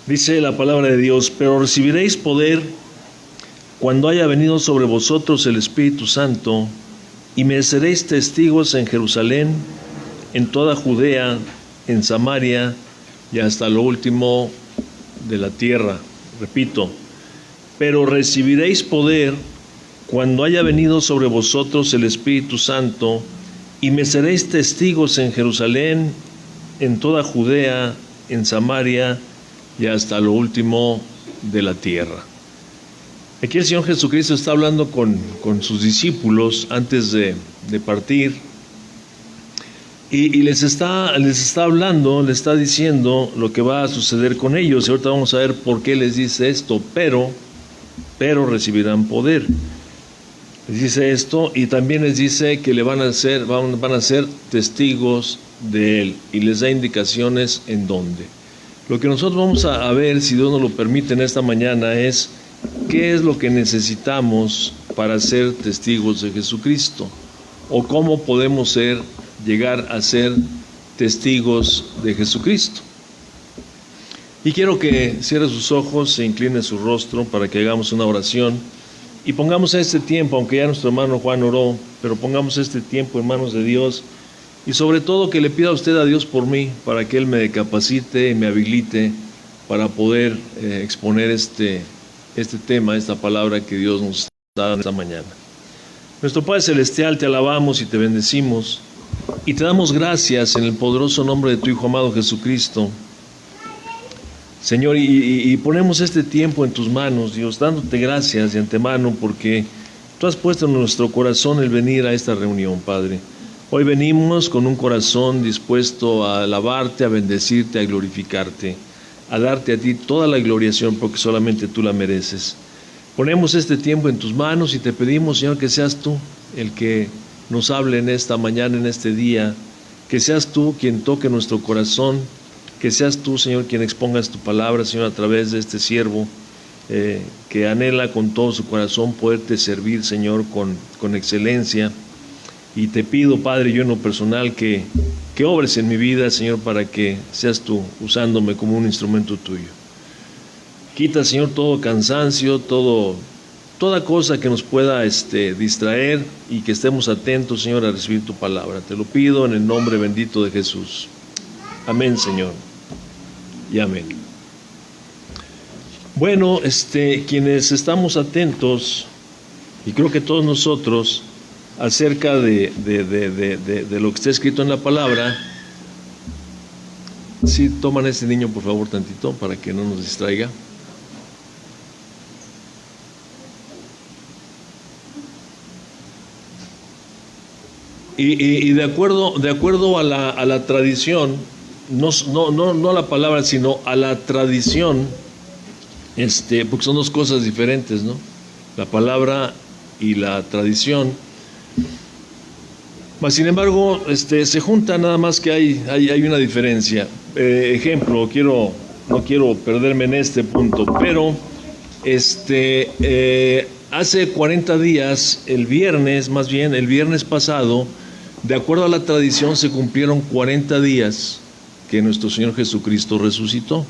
Dice la palabra de Dios: pero recibiréis poder cuando haya venido sobre vosotros el Espíritu Santo, y me seréis testigos en Jerusalén, en toda Judea, en Samaria y hasta lo último de la tierra. Repito, pero recibiréis poder cuando haya venido sobre vosotros el Espíritu Santo, y me seréis testigos en Jerusalén, en toda Judea, en Samaria y hasta lo último de la tierra. Aquí el Señor Jesucristo está hablando con sus discípulos antes de partir, y les está hablando, les está diciendo lo que va a suceder con ellos. Y ahorita vamos a ver por qué les dice esto: pero recibirán poder. Les dice esto, y también les dice que van a ser testigos de Él, y les da indicaciones en dónde. Lo que nosotros vamos a ver, si Dios nos lo permite en esta mañana, es qué es lo que necesitamos para ser testigos de Jesucristo, o cómo podemos llegar a ser testigos de Jesucristo. Y quiero que cierre sus ojos, se incline su rostro para que hagamos una oración y pongamos este tiempo, aunque ya nuestro hermano Juan oró, pero pongamos este tiempo en manos de Dios, y sobre todo que le pida a usted a Dios por mí, para que Él me capacite y me habilite para poder exponer este tema, esta palabra que Dios nos está dando esta mañana. Nuestro Padre Celestial, te alabamos y te bendecimos, y te damos gracias en el poderoso nombre de tu Hijo amado Jesucristo, Señor, y ponemos este tiempo en tus manos, Dios, dándote gracias de antemano, porque tú has puesto en nuestro corazón el venir a esta reunión, Padre. Hoy venimos con un corazón dispuesto a alabarte, a bendecirte, a glorificarte, a darte a ti toda la gloriación, porque solamente tú la mereces. Ponemos este tiempo en tus manos y te pedimos, Señor, que seas tú el que nos hable en esta mañana, en este día, que seas tú quien toque nuestro corazón, que seas tú, Señor, quien expongas tu palabra, Señor, a través de este siervo que anhela con todo su corazón poderte servir, Señor, con excelencia. Y te pido, Padre, yo en lo personal, que obres en mi vida, Señor, para que seas tú usándome como un instrumento tuyo. Quita, Señor, todo cansancio, toda cosa que nos pueda distraer, y que estemos atentos, Señor, a recibir tu palabra. Te lo pido en el nombre bendito de Jesús. Amén, Señor. Y amén. Bueno, quienes estamos atentos, y creo que todos nosotros, acerca de lo que está escrito en la palabra. Sí, toman a este niño por favor tantito para que no nos distraiga. Y de acuerdo a la tradición, no a la palabra, sino a la tradición, porque son dos cosas diferentes, ¿no? La palabra y la tradición. Mas, sin embargo, se juntan, nada más que hay una diferencia. Ejemplo, no quiero perderme en este punto, pero hace 40 días, el viernes pasado, de acuerdo a la tradición, se cumplieron 40 días que nuestro Señor Jesucristo resucitó.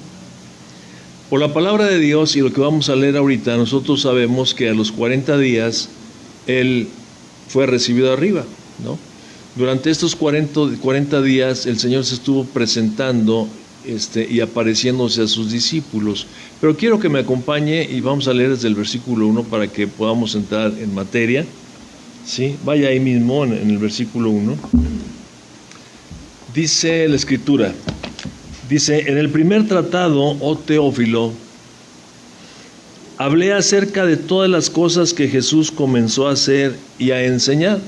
Por la palabra de Dios y lo que vamos a leer ahorita, nosotros sabemos que a los 40 días Él fue recibido arriba, ¿no? Durante estos 40 días el Señor se estuvo presentando y apareciéndose a sus discípulos. Pero quiero que me acompañe y vamos a leer desde el versículo 1 para que podamos entrar en materia. ¿Sí? Vaya ahí mismo en el versículo 1. Dice la Escritura, en el primer tratado, oh Teófilo, hablé acerca de todas las cosas que Jesús comenzó a hacer y a enseñar,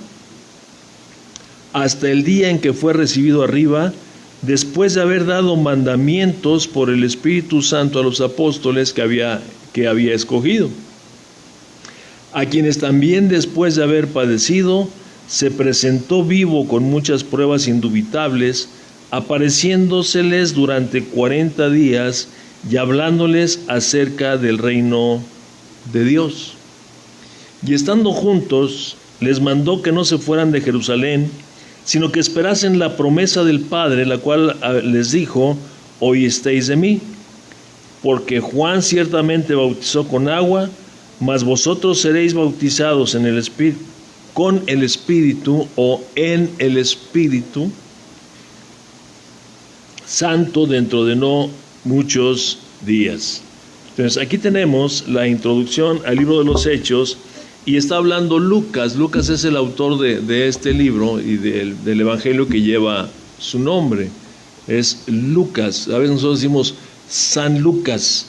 hasta el día en que fue recibido arriba, después de haber dado mandamientos por el Espíritu Santo a los apóstoles que había escogido, a quienes también después de haber padecido, se presentó vivo con muchas pruebas indubitables, apareciéndoseles durante 40 días y hablándoles acerca del reino de Dios. Y estando juntos, les mandó que no se fueran de Jerusalén, sino que esperasen la promesa del Padre, la cual les dijo: oísteis de mí. Porque Juan ciertamente bautizó con agua, mas vosotros seréis bautizados en el Espíritu, con el Espíritu o en el Espíritu Santo dentro de no muchos días. Entonces aquí tenemos la introducción al libro de los Hechos, y está hablando Lucas. Lucas es el autor de este libro y del evangelio que lleva su nombre. Es Lucas. A veces nosotros decimos San Lucas,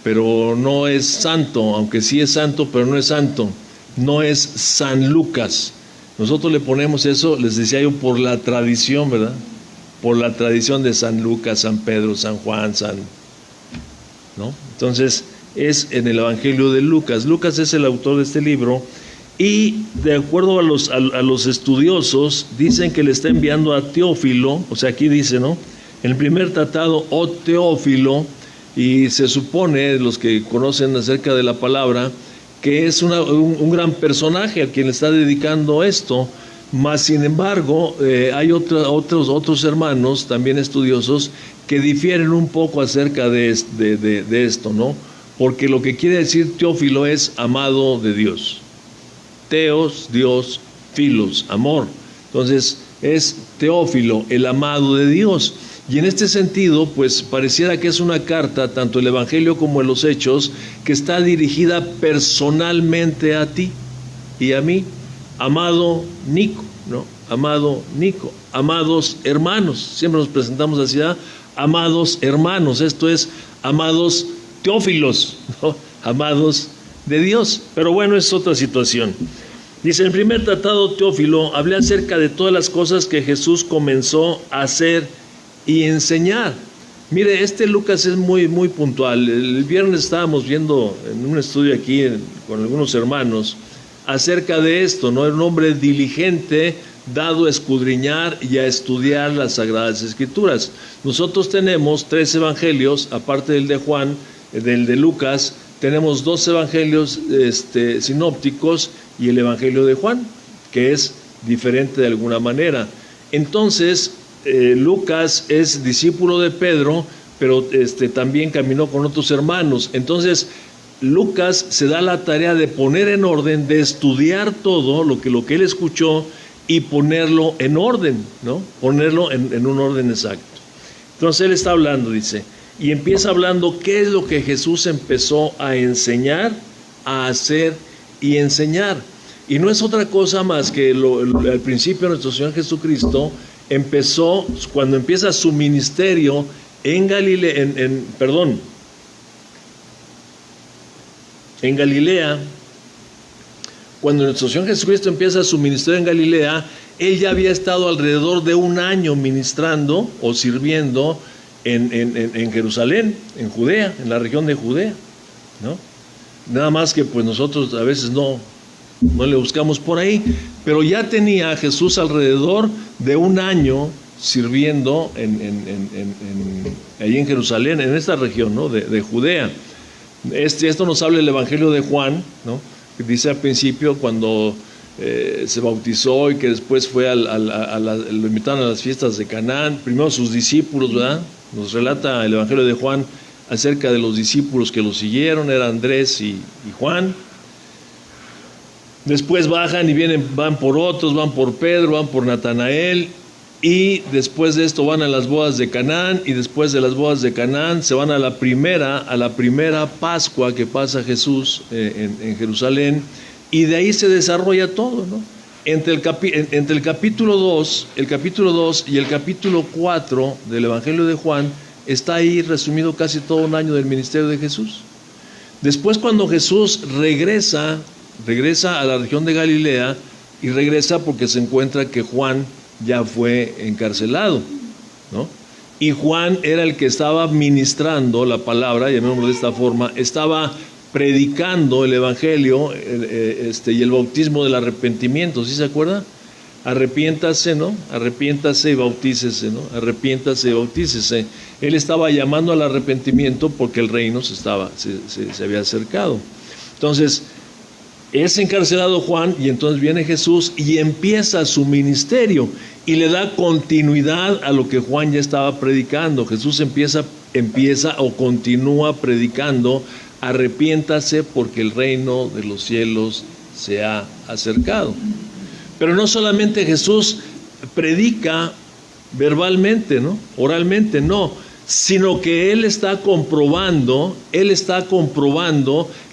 pero no es santo, aunque sí es santo, pero no es santo. No es San Lucas. Nosotros le ponemos eso, les decía yo, por la tradición, ¿verdad? Por la tradición de San Lucas, San Pedro, San Juan, ¿no? Entonces, es en el Evangelio de Lucas. Lucas es el autor de este libro, y de acuerdo a los estudiosos, dicen que le está enviando a Teófilo. O sea, aquí dice, ¿no? En el primer tratado, oh Teófilo, y se supone, los que conocen acerca de la palabra, que es un gran personaje al quien le está dedicando esto. Mas, sin embargo, hay otros hermanos, también estudiosos, que difieren un poco acerca de esto, ¿no? Porque lo que quiere decir Teófilo es amado de Dios. Teos, Dios; filos, amor. Entonces, es Teófilo, el amado de Dios. Y en este sentido, pues pareciera que es una carta, tanto el Evangelio como en los Hechos, que está dirigida personalmente a ti y a mí. Amado Nico, ¿no? Amado Nico, amados hermanos. Siempre nos presentamos así, ¿verdad? Amados hermanos. Esto es amados Teófilos, ¿no? Amados de Dios. Pero bueno, es otra situación. Dice: en el primer tratado, Teófilo, hablé acerca de todas las cosas que Jesús comenzó a hacer y enseñar. Mire, Lucas es muy puntual. El viernes estábamos viendo en un estudio aquí con algunos hermanos acerca de esto, ¿no? Era un hombre diligente, dado a escudriñar y a estudiar las Sagradas Escrituras. Nosotros tenemos 3 evangelios, aparte del de Juan, del de Lucas. Tenemos 2 evangelios sinópticos y el evangelio de Juan, que es diferente de alguna manera. Entonces, Lucas es discípulo de Pedro, pero también caminó con otros hermanos. Entonces, Lucas se da la tarea de poner en orden, de estudiar todo lo que él escuchó y ponerlo en orden, ¿no? Ponerlo en un orden exacto. Entonces él está hablando, dice, y empieza hablando qué es lo que Jesús empezó a enseñar, a hacer y enseñar. Y no es otra cosa más que al principio nuestro Señor Jesucristo empezó, cuando empieza su ministerio en Galilea, en Galilea. Cuando nuestro Señor Jesucristo empieza su ministerio en Galilea, él ya había estado alrededor de 1 año ministrando o sirviendo en Jerusalén, en Judea, en la región de Judea, ¿no? Nada más que pues nosotros a veces no le buscamos por ahí, pero ya tenía Jesús alrededor de 1 año sirviendo ahí en Jerusalén, en esta región, ¿no? de Judea. Esto nos habla el Evangelio de Juan, ¿no? Que dice al principio, cuando se bautizó y que después fue lo invitaron a las fiestas de Canaán, primero sus discípulos, ¿verdad? Nos relata el Evangelio de Juan acerca de los discípulos que lo siguieron, era Andrés y Juan. Después bajan y van por otros, van por Pedro, van por Natanael, y después de esto van a las bodas de Canaán, y después de las bodas de Canaán se van a la primera Pascua que pasa Jesús en Jerusalén, y de ahí se desarrolla todo, ¿no? Entre el capítulo 2 y el capítulo 4 del Evangelio de Juan está ahí resumido casi todo 1 año del ministerio de Jesús. Después, cuando Jesús regresa a la región de Galilea, y regresa porque se encuentra que Juan ya fue encarcelado, ¿no? Y Juan era el que estaba ministrando la palabra, llamémoslo de esta forma, estaba predicando el evangelio y el bautismo del arrepentimiento, ¿sí se acuerda? Arrepiéntase, ¿no? Arrepiéntase y bautícese, ¿no? Arrepiéntase y bautícese. Él estaba llamando al arrepentimiento porque el reino se había acercado. Entonces, Es encarcelado Juan y entonces viene Jesús y empieza su ministerio y le da continuidad a lo que Juan ya estaba predicando. Jesús empieza o continúa predicando: arrepiéntase porque el reino de los cielos se ha acercado. Pero no solamente Jesús predica verbalmente, ¿no? Oralmente, no, sino que Él está comprobando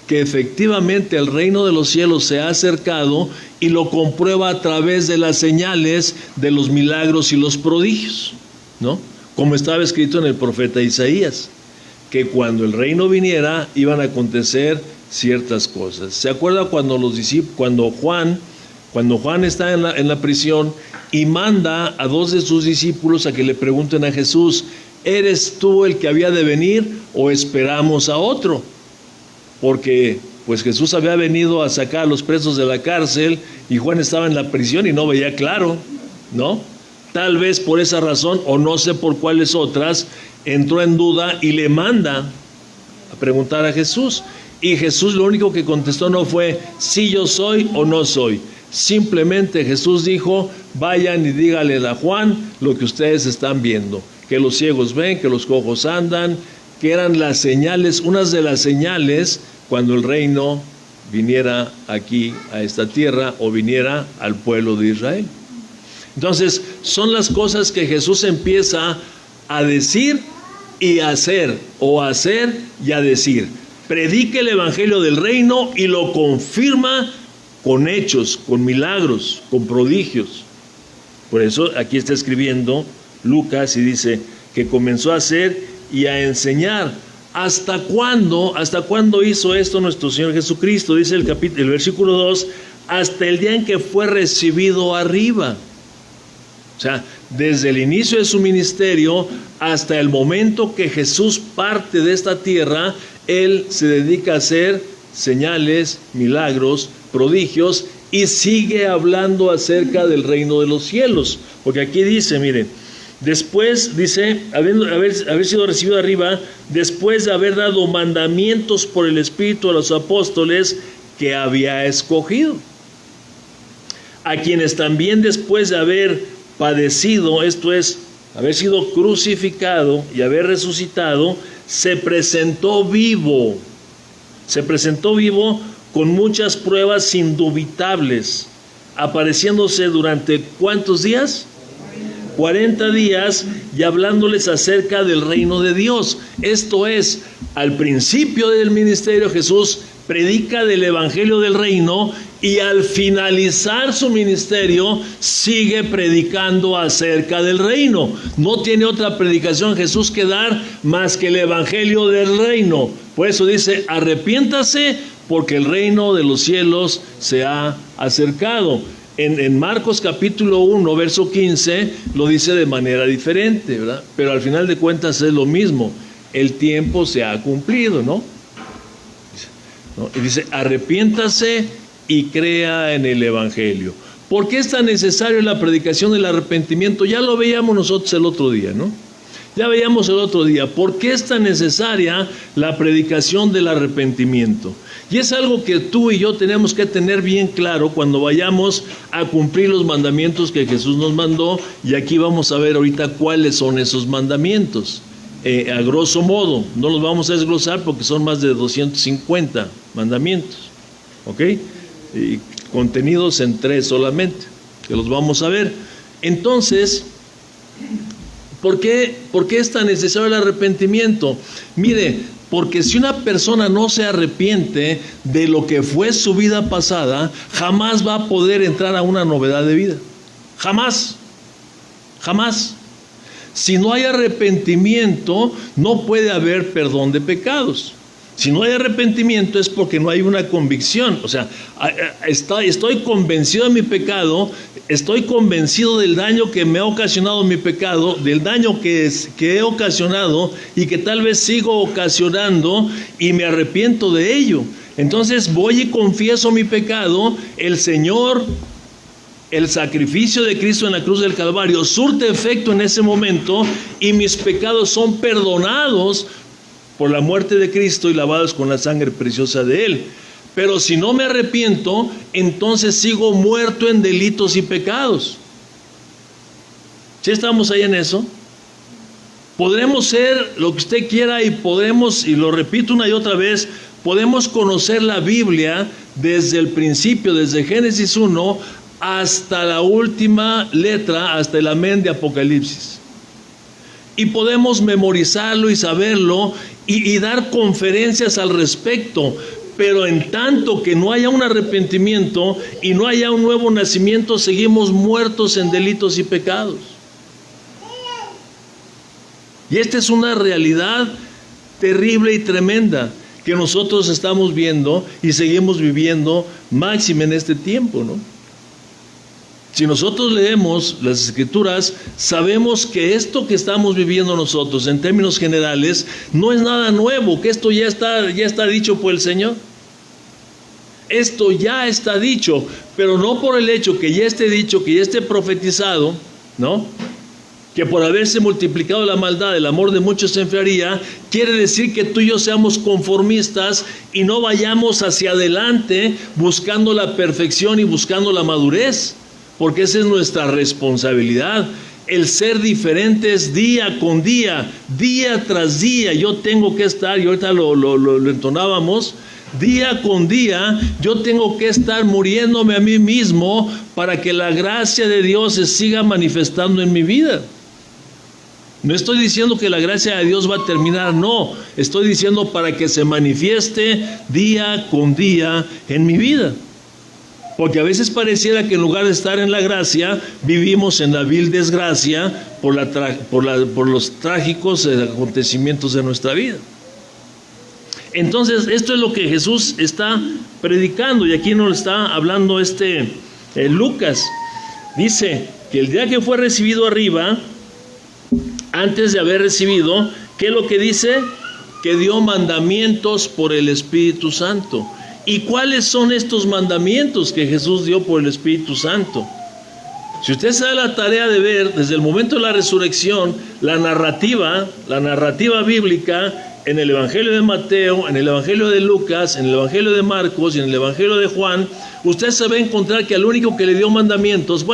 que efectivamente el reino de los cielos se ha acercado, y lo comprueba a través de las señales, de los milagros y los prodigios, ¿no? Como estaba escrito en el profeta Isaías, que cuando el reino viniera iban a acontecer ciertas cosas. ¿Se acuerda cuando Juan está en la prisión y manda a 2 de sus discípulos a que le pregunten a Jesús: ¿eres tú el que había de venir o esperamos a otro? Porque pues Jesús había venido a sacar a los presos de la cárcel y Juan estaba en la prisión y no veía claro, ¿no? Tal vez por esa razón, o no sé por cuáles otras, entró en duda y le manda a preguntar a Jesús. Y Jesús lo único que contestó no fue sí yo soy o no soy. Simplemente Jesús dijo: vayan y díganle a Juan lo que ustedes están viendo, que los ciegos ven, que los cojos andan, que eran las señales, unas de las señales cuando el reino viniera aquí a esta tierra o viniera al pueblo de Israel. Entonces son las cosas que Jesús empieza a decir y a hacer, o a hacer y a decir. Predica el evangelio del reino y lo confirma con hechos, con milagros, con prodigios. Por eso aquí está escribiendo Lucas y dice que comenzó a hacer y a enseñar. ¿Hasta cuándo hizo esto nuestro Señor Jesucristo? Dice el versículo 2: hasta el día en que fue recibido arriba. O sea, desde el inicio de su ministerio hasta el momento que Jesús parte de esta tierra, Él se dedica a hacer señales, milagros, prodigios, y sigue hablando acerca del reino de los cielos. Porque aquí dice, miren, después dice, haber sido recibido arriba, después de haber dado mandamientos por el Espíritu a los apóstoles que había escogido, a quienes también después de haber padecido, esto es, haber sido crucificado y haber resucitado, se presentó vivo con muchas pruebas indubitables, apareciéndose durante ¿cuántos días? 40 días, y hablándoles acerca del reino de Dios. Esto es, al principio del ministerio Jesús predica del evangelio del reino, y al finalizar su ministerio sigue predicando acerca del reino. No tiene otra predicación Jesús que dar más que el evangelio del reino. Por eso dice: arrepiéntase porque el reino de los cielos se ha acercado. En Marcos capítulo 1, verso 15, lo dice de manera diferente, ¿verdad? Pero al final de cuentas es lo mismo. El tiempo se ha cumplido, ¿no? Y dice: arrepiéntase y crea en el evangelio. ¿Por qué es tan necesario la predicación del arrepentimiento? Ya lo veíamos nosotros el otro día, ¿no? ¿Por qué es tan necesaria la predicación del arrepentimiento? Y es algo que tú y yo tenemos que tener bien claro cuando vayamos a cumplir los mandamientos que Jesús nos mandó, y aquí vamos a ver ahorita cuáles son esos mandamientos. A grosso modo, no los vamos a desglosar porque son más de 250 mandamientos, ¿ok? Y contenidos en 3 solamente, que los vamos a ver. Entonces, ¿por qué es tan necesario el arrepentimiento? Mire, porque si una persona no se arrepiente de lo que fue su vida pasada, jamás va a poder entrar a una novedad de vida. Jamás. Si no hay arrepentimiento, no puede haber perdón de pecados. Si no hay arrepentimiento es porque no hay una convicción. O sea, estoy convencido de mi pecado, estoy convencido del daño que me ha ocasionado mi pecado, del daño que he ocasionado y que tal vez sigo ocasionando, y me arrepiento de ello. Entonces voy y confieso mi pecado. El sacrificio de Cristo en la cruz del Calvario surte efecto en ese momento, y mis pecados son perdonados por la muerte de Cristo y lavados con la sangre preciosa de Él. Pero si no me arrepiento, entonces sigo muerto en delitos y pecados. ¿Sí estamos ahí en eso? Podremos ser lo que usted quiera y podemos, y lo repito una y otra vez, podemos conocer la Biblia desde el principio, desde Génesis 1 hasta la última letra, hasta el amén de Apocalipsis. Y podemos memorizarlo y saberlo y dar conferencias al respecto. Pero en tanto que no haya un arrepentimiento y no haya un nuevo nacimiento, seguimos muertos en delitos y pecados. Y esta es una realidad terrible y tremenda que nosotros estamos viendo y seguimos viviendo máxime en este tiempo, ¿no? Si nosotros leemos las Escrituras, sabemos que esto que estamos viviendo nosotros en términos generales no es nada nuevo, que esto ya está dicho por el Señor. Esto ya está dicho, pero no por el hecho que ya esté dicho, que ya esté profetizado, ¿no? Que por haberse multiplicado la maldad, el amor de muchos se enfriaría, quiere decir que tú y yo seamos conformistas y no vayamos hacia adelante buscando la perfección y buscando la madurez, porque esa es nuestra responsabilidad. El ser diferentes día con día, día tras día. Yo tengo que estar, y ahorita lo entonábamos, día con día yo tengo que estar muriéndome a mí mismo para que la gracia de Dios se siga manifestando en mi vida. No estoy diciendo que la gracia de Dios va a terminar, no. Estoy diciendo para que se manifieste día con día en mi vida. Porque a veces pareciera que en lugar de estar en la gracia, vivimos en la vil desgracia por los trágicos acontecimientos de nuestra vida. Entonces, esto es lo que Jesús está predicando, y aquí nos está hablando Lucas. Dice que el día que fue recibido arriba, antes de haber recibido, ¿qué es lo que dice? Que dio mandamientos por el Espíritu Santo. ¿Y cuáles son estos mandamientos que Jesús dio por el Espíritu Santo? Si usted se da la tarea de ver desde el momento de la resurrección, la narrativa bíblica, en el Evangelio de Mateo, en el Evangelio de Lucas, en el Evangelio de Marcos y en el Evangelio de Juan, usted se va a encontrar que al único que le dio mandamientos,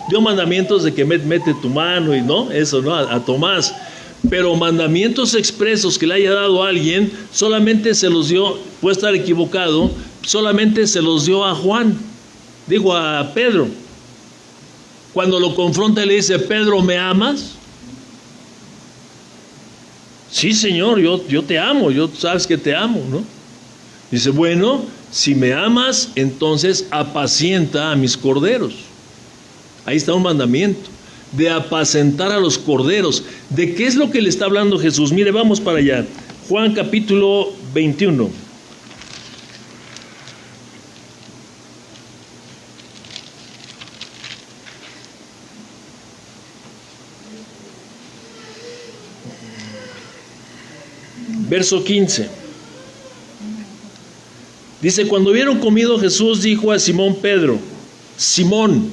dio mandamientos de que mete tu mano y no, eso, ¿no? A Tomás. Pero mandamientos expresos que le haya dado a alguien, solamente se los dio, puede estar equivocado, solamente se los dio a Juan, a Pedro. Cuando lo confronta y le dice, Pedro, ¿me amas? Sí, Señor, yo te amo, sabes que te amo, ¿no? Dice, bueno, si me amas, entonces apacienta a mis corderos. Ahí está un mandamiento, de apacentar a los corderos. ¿De qué es lo que le está hablando Jesús? Mire, vamos para allá. Juan capítulo 21. Verso 15. Dice, cuando hubieron comido, Jesús dijo a Simón Pedro, Simón,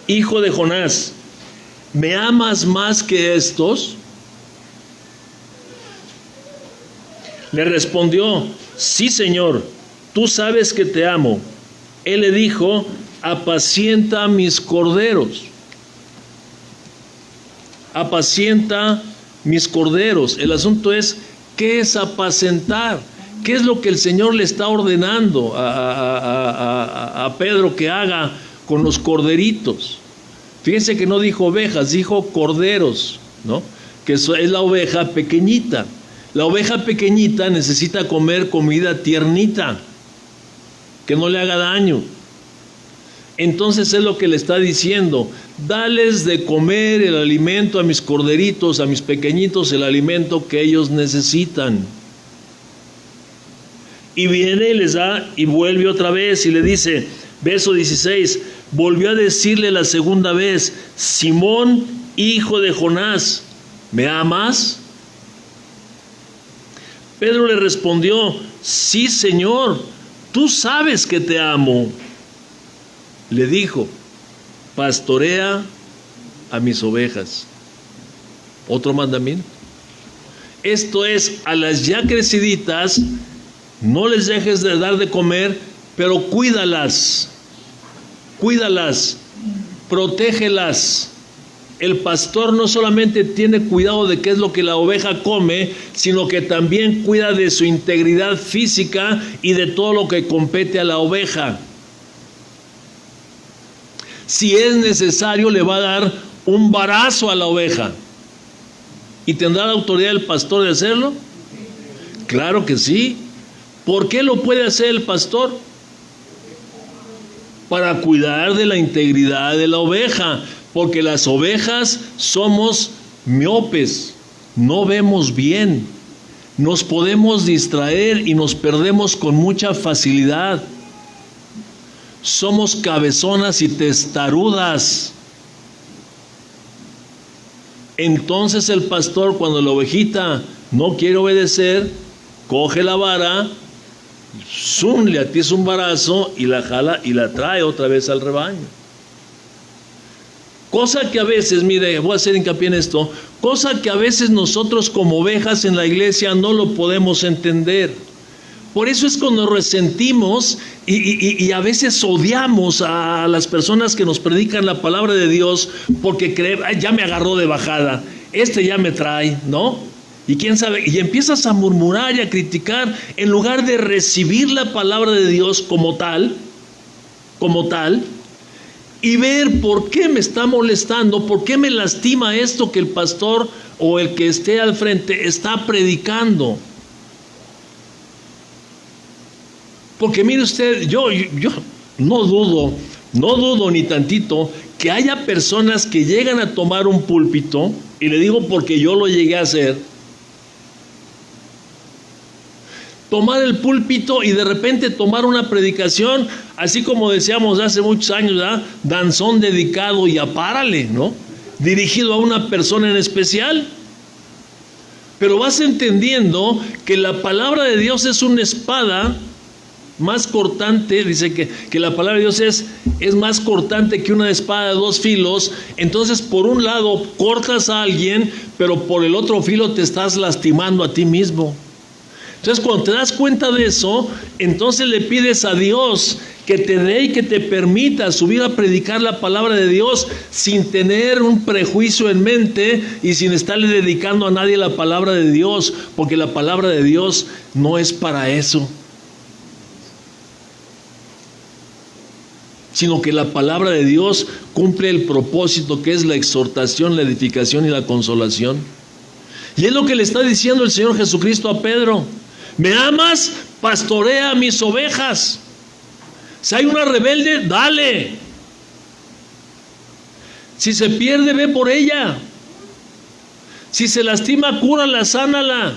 hijo de Jonás, ¿me amas más que estos? Le respondió, sí, Señor, tú sabes que te amo. Él le dijo, apacienta mis corderos. Apacienta mis corderos. El asunto es, ¿qué es apacentar? ¿Qué es lo que el Señor le está ordenando a Pedro que haga con los corderitos? Fíjense que no dijo ovejas, dijo corderos, ¿no? Que es la oveja pequeñita. La oveja pequeñita necesita comer comida tiernita, que no le haga daño. Entonces es lo que le está diciendo, dales de comer el alimento a mis corderitos, a mis pequeñitos, el alimento que ellos necesitan. Y viene y les da y vuelve otra vez y le dice, verso 16, volvió a decirle la segunda vez, Simón, hijo de Jonás, ¿me amas? Pedro le respondió, sí, Señor, tú sabes que te amo. Le dijo, pastorea a mis ovejas. Otro mandamiento. Esto es, a las ya creciditas, no les dejes de dar de comer pero cuídalas, protégelas. El pastor no solamente tiene cuidado de qué es lo que la oveja come, sino que también cuida de su integridad física y de todo lo que compete a la oveja. Si es necesario, le va a dar un varazo a la oveja. ¿Y tendrá la autoridad el pastor de hacerlo? Claro que sí. ¿Por qué lo puede hacer el pastor? Para cuidar de la integridad de la oveja, porque las ovejas somos miopes, no vemos bien, nos podemos distraer y nos perdemos con mucha facilidad. Somos cabezonas y testarudas. Entonces el pastor, cuando la ovejita no quiere obedecer, coge la vara, ¡zum!, le atiza un varazo y la jala y la trae otra vez al rebaño. Cosa que a veces, mire, voy a hacer hincapié en esto, cosa que a veces nosotros como ovejas en la iglesia no lo podemos entender. Por eso es cuando resentimos y a veces odiamos a las personas que nos predican la palabra de Dios, porque creen, ya me agarró de bajada, ya me trae, ¿no? Y quién sabe, y empiezas a murmurar y a criticar en lugar de recibir la palabra de Dios como tal, y ver por qué me está molestando, por qué me lastima esto que el pastor o el que esté al frente está predicando. Porque mire usted, yo no dudo ni tantito que haya personas que llegan a tomar un púlpito, y le digo porque yo lo llegué a hacer, tomar el púlpito y de repente tomar una predicación, así como decíamos hace muchos años, ¿verdad? Danzón dedicado y apárale, ¿no? Dirigido a una persona en especial. Pero vas entendiendo que la palabra de Dios es una espada más cortante, dice que la palabra de Dios es más cortante que una espada de dos filos. Entonces, por un lado cortas a alguien, pero por el otro filo te estás lastimando a ti mismo. Entonces, cuando te das cuenta de eso, entonces le pides a Dios que te dé y que te permita subir a predicar la palabra de Dios sin tener un prejuicio en mente y sin estarle dedicando a nadie la palabra de Dios, porque la palabra de Dios no es para eso, sino que la palabra de Dios cumple el propósito que es la exhortación, la edificación y la consolación. Y es lo que le está diciendo el Señor Jesucristo a Pedro. ¿Me amas? Pastorea mis ovejas. Si hay una rebelde, dale. Si se pierde, ve por ella. Si se lastima, cúrala, sánala.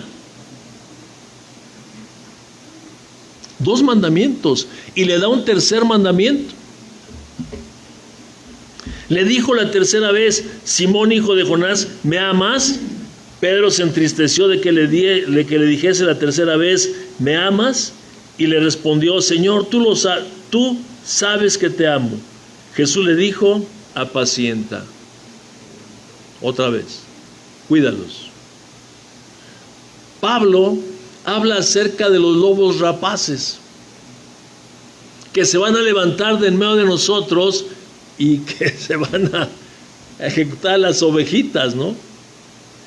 2 mandamientos. Y le da un tercer mandamiento. Le dijo la tercera vez: Simón, hijo de Jonás, ¿me amas? Pedro se entristeció de que le dijese la tercera vez: ¿me amas? Y le respondió: Señor, tú sabes que te amo. Jesús le dijo: apacienta. Otra vez, cuídalos. Pablo habla acerca de los lobos rapaces que se van a levantar de en medio de nosotros y que se van a ejecutar las ovejitas, ¿no?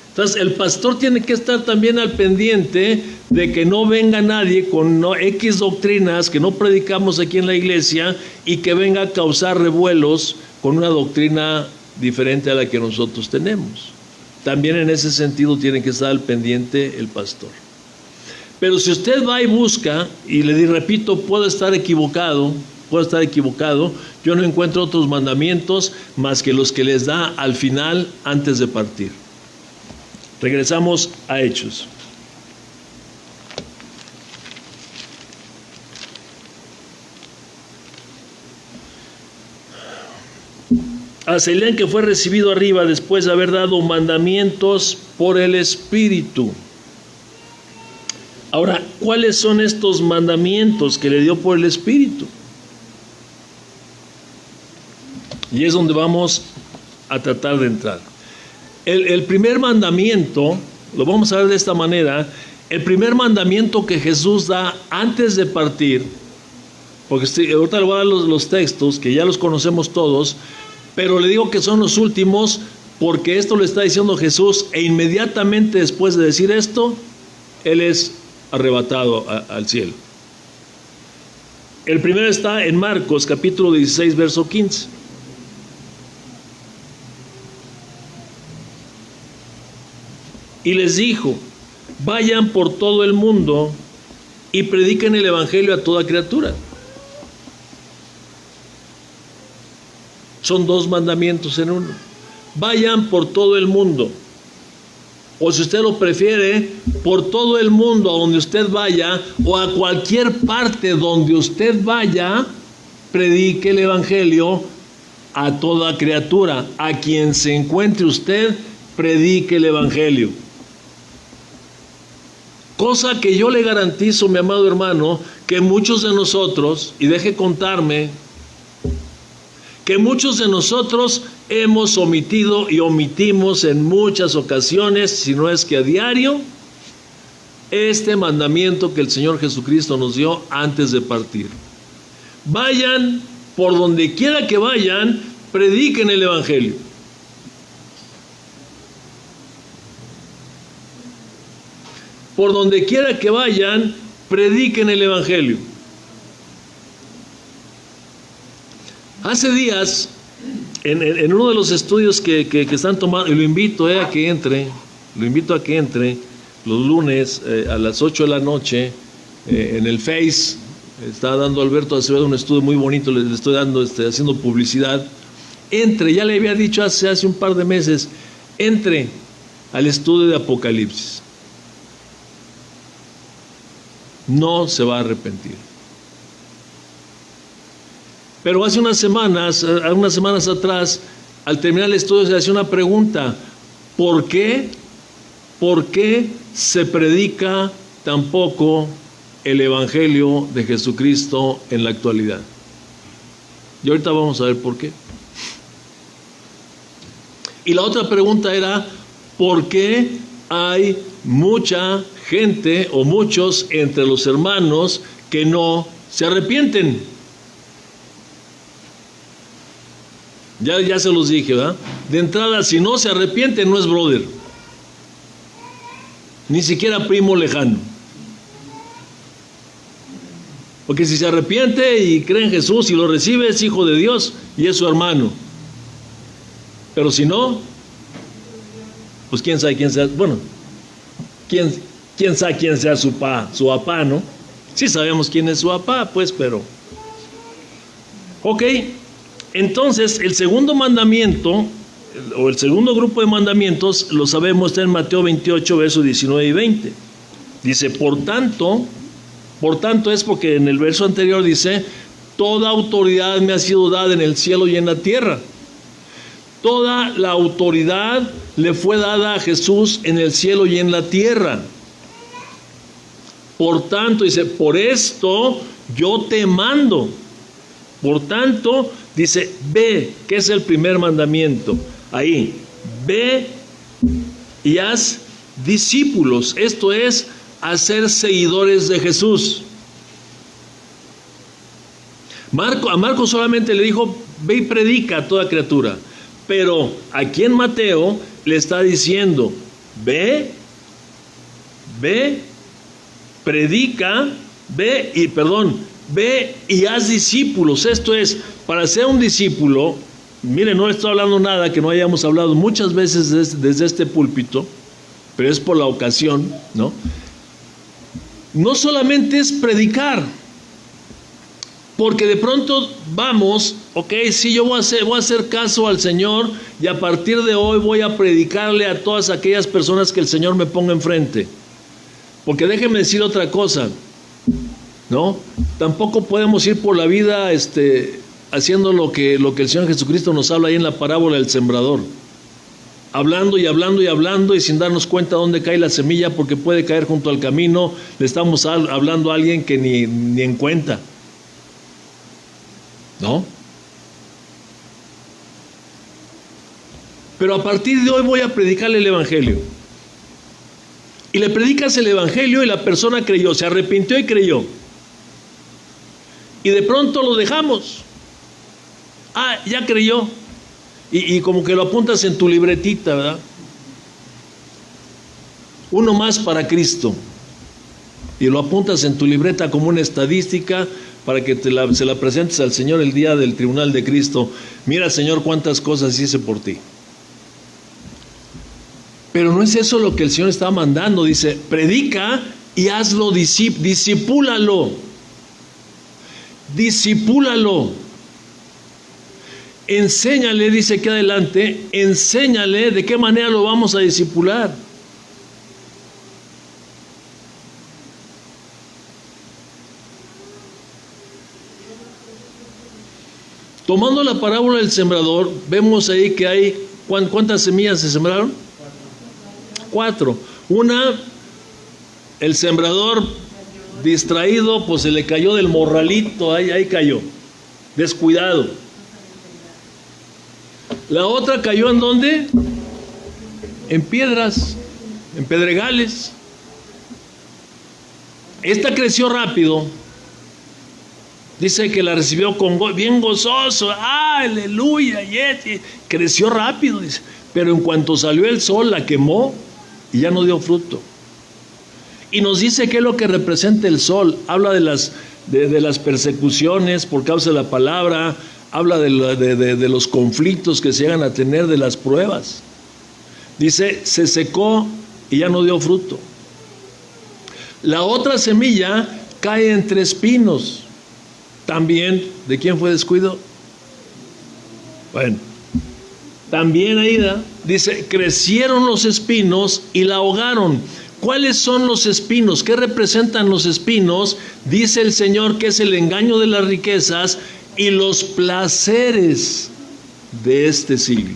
Entonces el pastor tiene que estar también al pendiente de que no venga nadie con X doctrinas que no predicamos aquí en la iglesia y que venga a causar revuelos con una doctrina diferente a la que nosotros tenemos. También en ese sentido tiene que estar al pendiente el pastor. Pero si usted va y busca, y le repito, puedo estar equivocado, yo no encuentro otros mandamientos más que los que les da al final antes de partir. Regresamos a Hechos. A Ceilán, que fue recibido arriba después de haber dado mandamientos por el Espíritu. Ahora, ¿cuáles son estos mandamientos que le dio por el Espíritu? Y es donde vamos a tratar de entrar. El primer mandamiento, lo vamos a ver de esta manera: el primer mandamiento que Jesús da antes de partir Porque ahorita le voy a dar los textos, que ya los conocemos todos, pero le digo que son los últimos, porque esto lo está diciendo Jesús, e inmediatamente después de decir esto, Él es arrebatado al cielo. El primero está en Marcos, capítulo 16, verso 15. Y les dijo: vayan por todo el mundo y prediquen el evangelio a toda criatura. Son dos mandamientos en uno. Vayan por todo el mundo. O si usted lo prefiere, por todo el mundo a donde usted vaya, o a cualquier parte donde usted vaya, predique el evangelio a toda criatura. A quien se encuentre usted, predique el evangelio. Cosa que yo le garantizo, mi amado hermano, que muchos de nosotros, y deje contarme, que muchos de nosotros hemos omitido y omitimos en muchas ocasiones, si no es que a diario, este mandamiento que el Señor Jesucristo nos dio antes de partir. Vayan por donde quiera que vayan, prediquen el evangelio. Por donde quiera que vayan, prediquen el evangelio. Hace días, en uno de los estudios que están tomando, y lo invito a que entre los lunes a las 8 de la noche en el Face. Está dando Alberto Acevedo un estudio muy bonito, le estoy dando, haciendo publicidad. Entre, ya le había dicho hace un par de meses, entre al estudio de Apocalipsis. No se va a arrepentir. Pero hace unas semanas atrás, al terminar el estudio, se hacía una pregunta: ¿por qué se predica tan poco el evangelio de Jesucristo en la actualidad? Y ahorita vamos a ver por qué. Y la otra pregunta era: ¿por qué hay mucha gente o muchos entre los hermanos que no se arrepienten? Ya se los dije, ¿verdad? De entrada, si no se arrepiente, no es brother. Ni siquiera primo lejano. Porque si se arrepiente y cree en Jesús y lo recibe, es hijo de Dios y es su hermano. Pero si no, pues quién sabe quién sea. Bueno, quién sabe quién sea su papá, ¿no? Sí sabemos quién es su papá, pues, pero... Ok. Entonces, el segundo mandamiento, o el segundo grupo de mandamientos, lo sabemos, está en Mateo 28, versos 19 y 20. Dice, por tanto es porque en el verso anterior dice: toda autoridad me ha sido dada en el cielo y en la tierra. Toda la autoridad le fue dada a Jesús en el cielo y en la tierra. Por tanto, dice, por esto yo te mando. Por tanto, dice, ve, que es el primer mandamiento. Ahí, ve y haz discípulos. Esto es, hacer seguidores de Jesús. A Marco solamente le dijo, ve y predica a toda criatura. Pero aquí en Mateo le está diciendo, ve, predica, ve y haz discípulos. Esto es, para ser un discípulo, mire, no estoy hablando nada que no hayamos hablado muchas veces desde este púlpito, pero es por la ocasión, ¿no? No solamente es predicar, porque de pronto vamos, ok, sí, yo voy a hacer caso al Señor y a partir de hoy voy a predicarle a todas aquellas personas que el Señor me ponga enfrente. Porque déjenme decir otra cosa, ¿no? Tampoco podemos ir por la vida haciendo lo que el Señor Jesucristo nos habla ahí en la parábola del sembrador. Hablando y sin darnos cuenta dónde cae la semilla, porque puede caer junto al camino. Le estamos hablando a alguien que ni en cuenta, ¿no? Pero a partir de hoy voy a predicarle el evangelio. Y le predicas el evangelio y la persona creyó, se arrepintió y creyó. y de pronto lo dejamos. Ah, ya creyó. Y como que lo apuntas en tu libretita, ¿verdad? Uno más para Cristo. Y lo apuntas en tu libreta como una estadística para que se la presentes al Señor el día del tribunal de Cristo. Mira, Señor, cuántas cosas hice por ti. Pero no es eso lo que el Señor está mandando. Dice, predica y hazlo, discipúlalo. Discipúlalo. Enséñale, dice aquí adelante, enséñale de qué manera lo vamos a discipular. Tomando la parábola del sembrador, vemos ahí que hay, ¿cuántas semillas se sembraron? 4. Una, el sembrador distraído, pues se le cayó del morralito, ahí cayó, descuidado. La otra cayó ¿en dónde? En piedras, en pedregales. Esta creció rápido. Dice que la recibió bien gozoso. ¡Ah, aleluya! Y creció rápido, dice. Pero en cuanto salió el sol, la quemó y ya no dio fruto. Y nos dice qué es lo que representa el sol. Habla de las persecuciones por causa de la palabra. Habla de los conflictos que se llegan a tener, de las pruebas. Dice, se secó y ya no dio fruto. La otra semilla cae entre espinos. También, ¿de quién fue descuido? Bueno, también Aida dice, crecieron los espinos y la ahogaron. ¿Cuáles son los espinos? ¿Qué representan los espinos? Dice el Señor que es el engaño de las riquezas y los placeres de este siglo.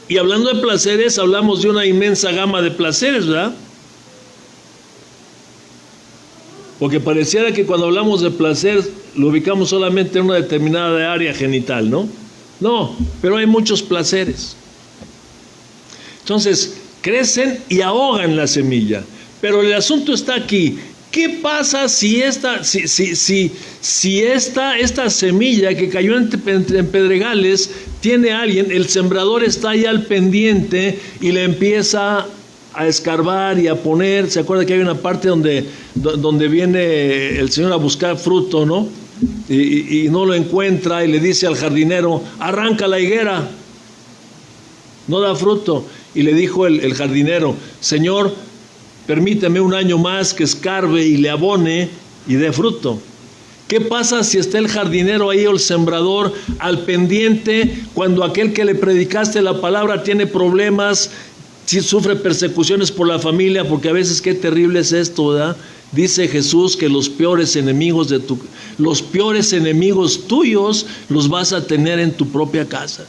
Y hablando de placeres, hablamos de una inmensa gama de placeres, ¿verdad? Porque pareciera que cuando hablamos de placer lo ubicamos solamente en una determinada área genital, ¿no? No, pero hay muchos placeres. Entonces, crecen y ahogan la semilla. Pero el asunto está aquí. ¿Qué pasa si esta semilla que cayó en pedregales tiene alguien, el sembrador está ahí al pendiente y le empieza a escarbar y a poner? ¿Se acuerda que hay una parte donde viene el Señor a buscar fruto, ¿no? Y no lo encuentra y le dice al jardinero, arranca la higuera, no da fruto. Y le dijo el jardinero, Señor, permíteme un año más que escarbe y le abone y dé fruto. ¿Qué pasa si está el jardinero ahí o el sembrador al pendiente cuando aquel que le predicaste la palabra tiene problemas, si sufre persecuciones por la familia? Porque a veces qué terrible es esto, ¿verdad? Dice Jesús que los peores enemigos tuyos los vas a tener en tu propia casa.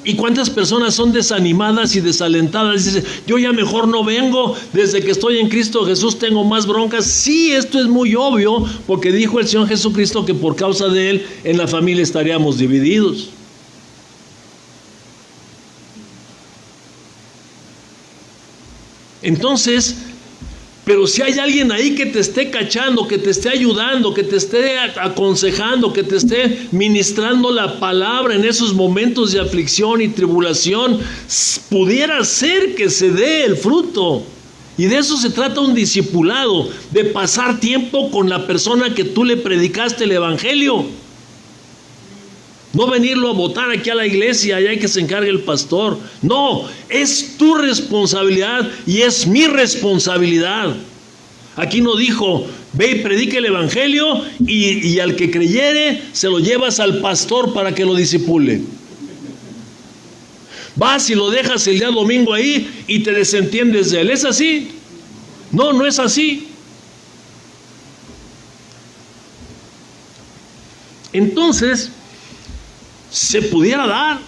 ¿Y cuántas personas son desanimadas y desalentadas? Dicen, yo ya mejor no vengo, desde que estoy en Cristo Jesús tengo más broncas. Sí, esto es muy obvio, porque dijo el Señor Jesucristo que por causa de Él en la familia estaríamos divididos. Entonces, pero si hay alguien ahí que te esté cachando, que te esté ayudando, que te esté aconsejando, que te esté ministrando la palabra en esos momentos de aflicción y tribulación, pudiera ser que se dé el fruto. Y de eso se trata un discipulado, de pasar tiempo con la persona que tú le predicaste el evangelio. No venirlo a botar aquí a la iglesia y hay que se encargue el pastor. No, es tu responsabilidad y es mi responsabilidad. Aquí no dijo, ve y predica el evangelio y al que creyere se lo llevas al pastor para que lo discipule. Vas y lo dejas el día domingo ahí y te desentiendes de él. ¿Es así? No, no es así. Entonces, se pudiera dar.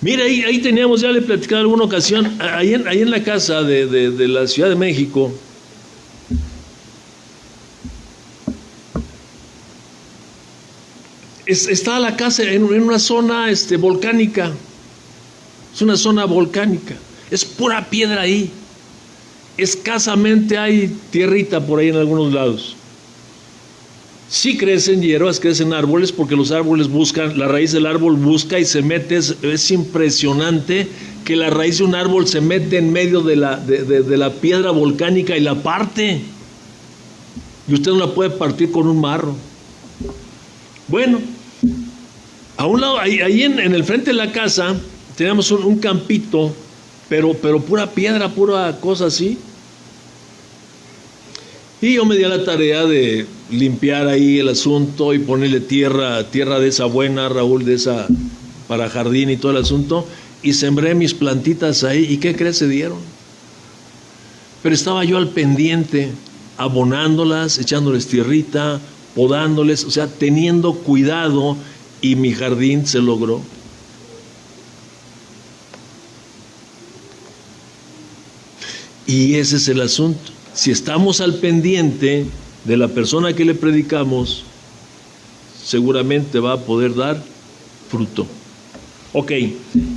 Mire, ahí teníamos, ya le he platicado en alguna ocasión, ahí en la casa de la Ciudad de México, está la casa en una zona volcánica. Es una zona volcánica. Es pura piedra ahí. Escasamente hay tierrita por ahí en algunos lados. Sí crecen hierbas, crecen árboles, porque los árboles buscan, la raíz del árbol busca y se mete. Es impresionante que la raíz de un árbol se mete en medio de la piedra volcánica y la parte. Y usted no la puede partir con un marro. Bueno, a un lado, ahí en el frente de la casa, teníamos un campito, pero pura piedra, pura cosa así. Y yo me di a la tarea de limpiar ahí el asunto y ponerle tierra de esa buena, Raúl, de esa para jardín y todo el asunto. Y sembré mis plantitas ahí. ¿Y qué crees? Se dieron. Pero estaba yo al pendiente, abonándolas, echándoles tierrita, podándoles, o sea, teniendo cuidado, y mi jardín se logró. Y ese es el asunto. Si estamos al pendiente de la persona que le predicamos, seguramente va a poder dar fruto. Ok,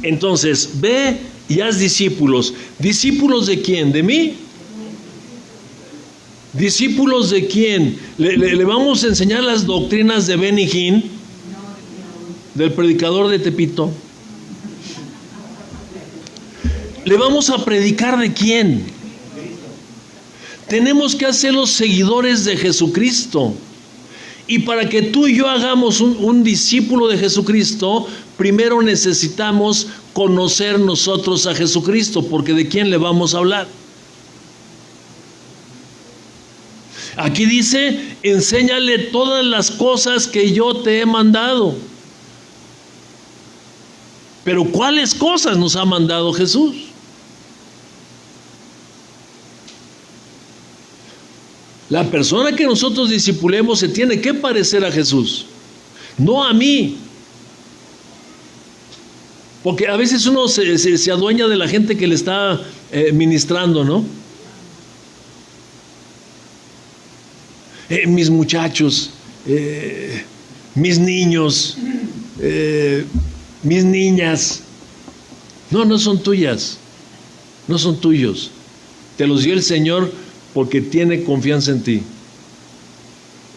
entonces, ve y haz discípulos. ¿Discípulos de quién? ¿De mí? ¿Discípulos de quién? ¿Le vamos a enseñar las doctrinas de Benny Hinn, del predicador de Tepito? ¿Le vamos a predicar de quién? Tenemos que hacer los seguidores de Jesucristo. Y para que tú y yo hagamos un discípulo de Jesucristo, primero necesitamos conocer nosotros a Jesucristo, porque ¿de quién le vamos a hablar? Aquí dice, enséñale todas las cosas que yo te he mandado. Pero ¿cuáles cosas nos ha mandado Jesús? La persona que nosotros discipulemos se tiene que parecer a Jesús, no a mí. Porque a veces uno se adueña de la gente que le está ministrando, ¿no? Mis muchachos, mis niños, mis niñas. No son tuyas, no son tuyos. Te los dio el Señor porque tiene confianza en ti.